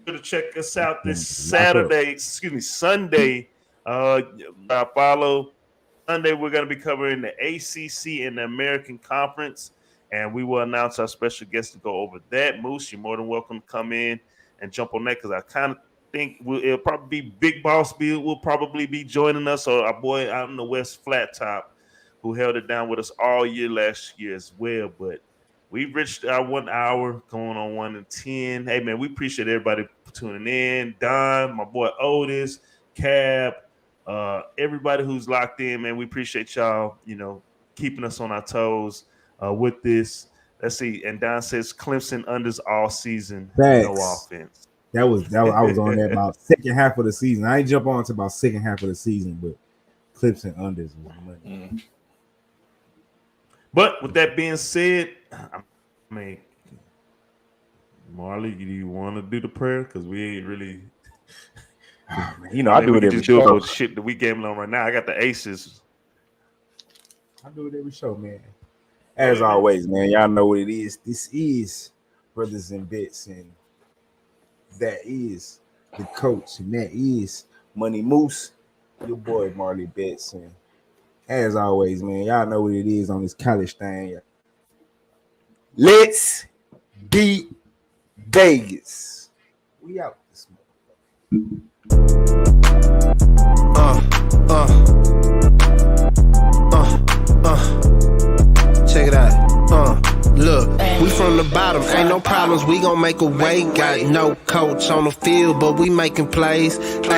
Speaker 2: to check us out this Sunday. Follow Sunday. We're going to be covering the ACC and the American Conference, and we will announce our special guest to go over that. Moose, you're more than welcome to come in and jump on that because I kind of think it'll probably be Big Boss Bill will probably be joining us, or our boy out in the West Flat Top, who held it down with us all year last year as well. But we reached our 1 hour, going on 1 and 10. Hey, man, we appreciate everybody tuning in. Don, my boy Otis, Cab, everybody who's locked in, man. We appreciate y'all, keeping us on our toes with this. Let's see. And Don says Clemson unders all season.
Speaker 5: Thanks.
Speaker 2: No offense.
Speaker 5: That was I was on that about second half of the season. I ain't jump on to about second half of the season, but Clemson unders was money.
Speaker 2: Mm-hmm. But with that being said, I mean, Marley, do you want to do the prayer? Because we ain't really.
Speaker 5: I do it every
Speaker 2: show.
Speaker 5: Do
Speaker 2: it shit that we gambling on right now. I got the aces.
Speaker 5: I do it every show, man. As always, man, y'all know what it is. This is Brothas N Bets, and that is the coach, and that is Money Moose, your boy Marley Bets, and as always, man, y'all know what it is on this college thing. Let's beat Vegas. We out this morning.
Speaker 1: Check it out. Look, we from the bottom, ain't no problems, we gon' make a way. Got no coach on the field, but we making plays. Hey.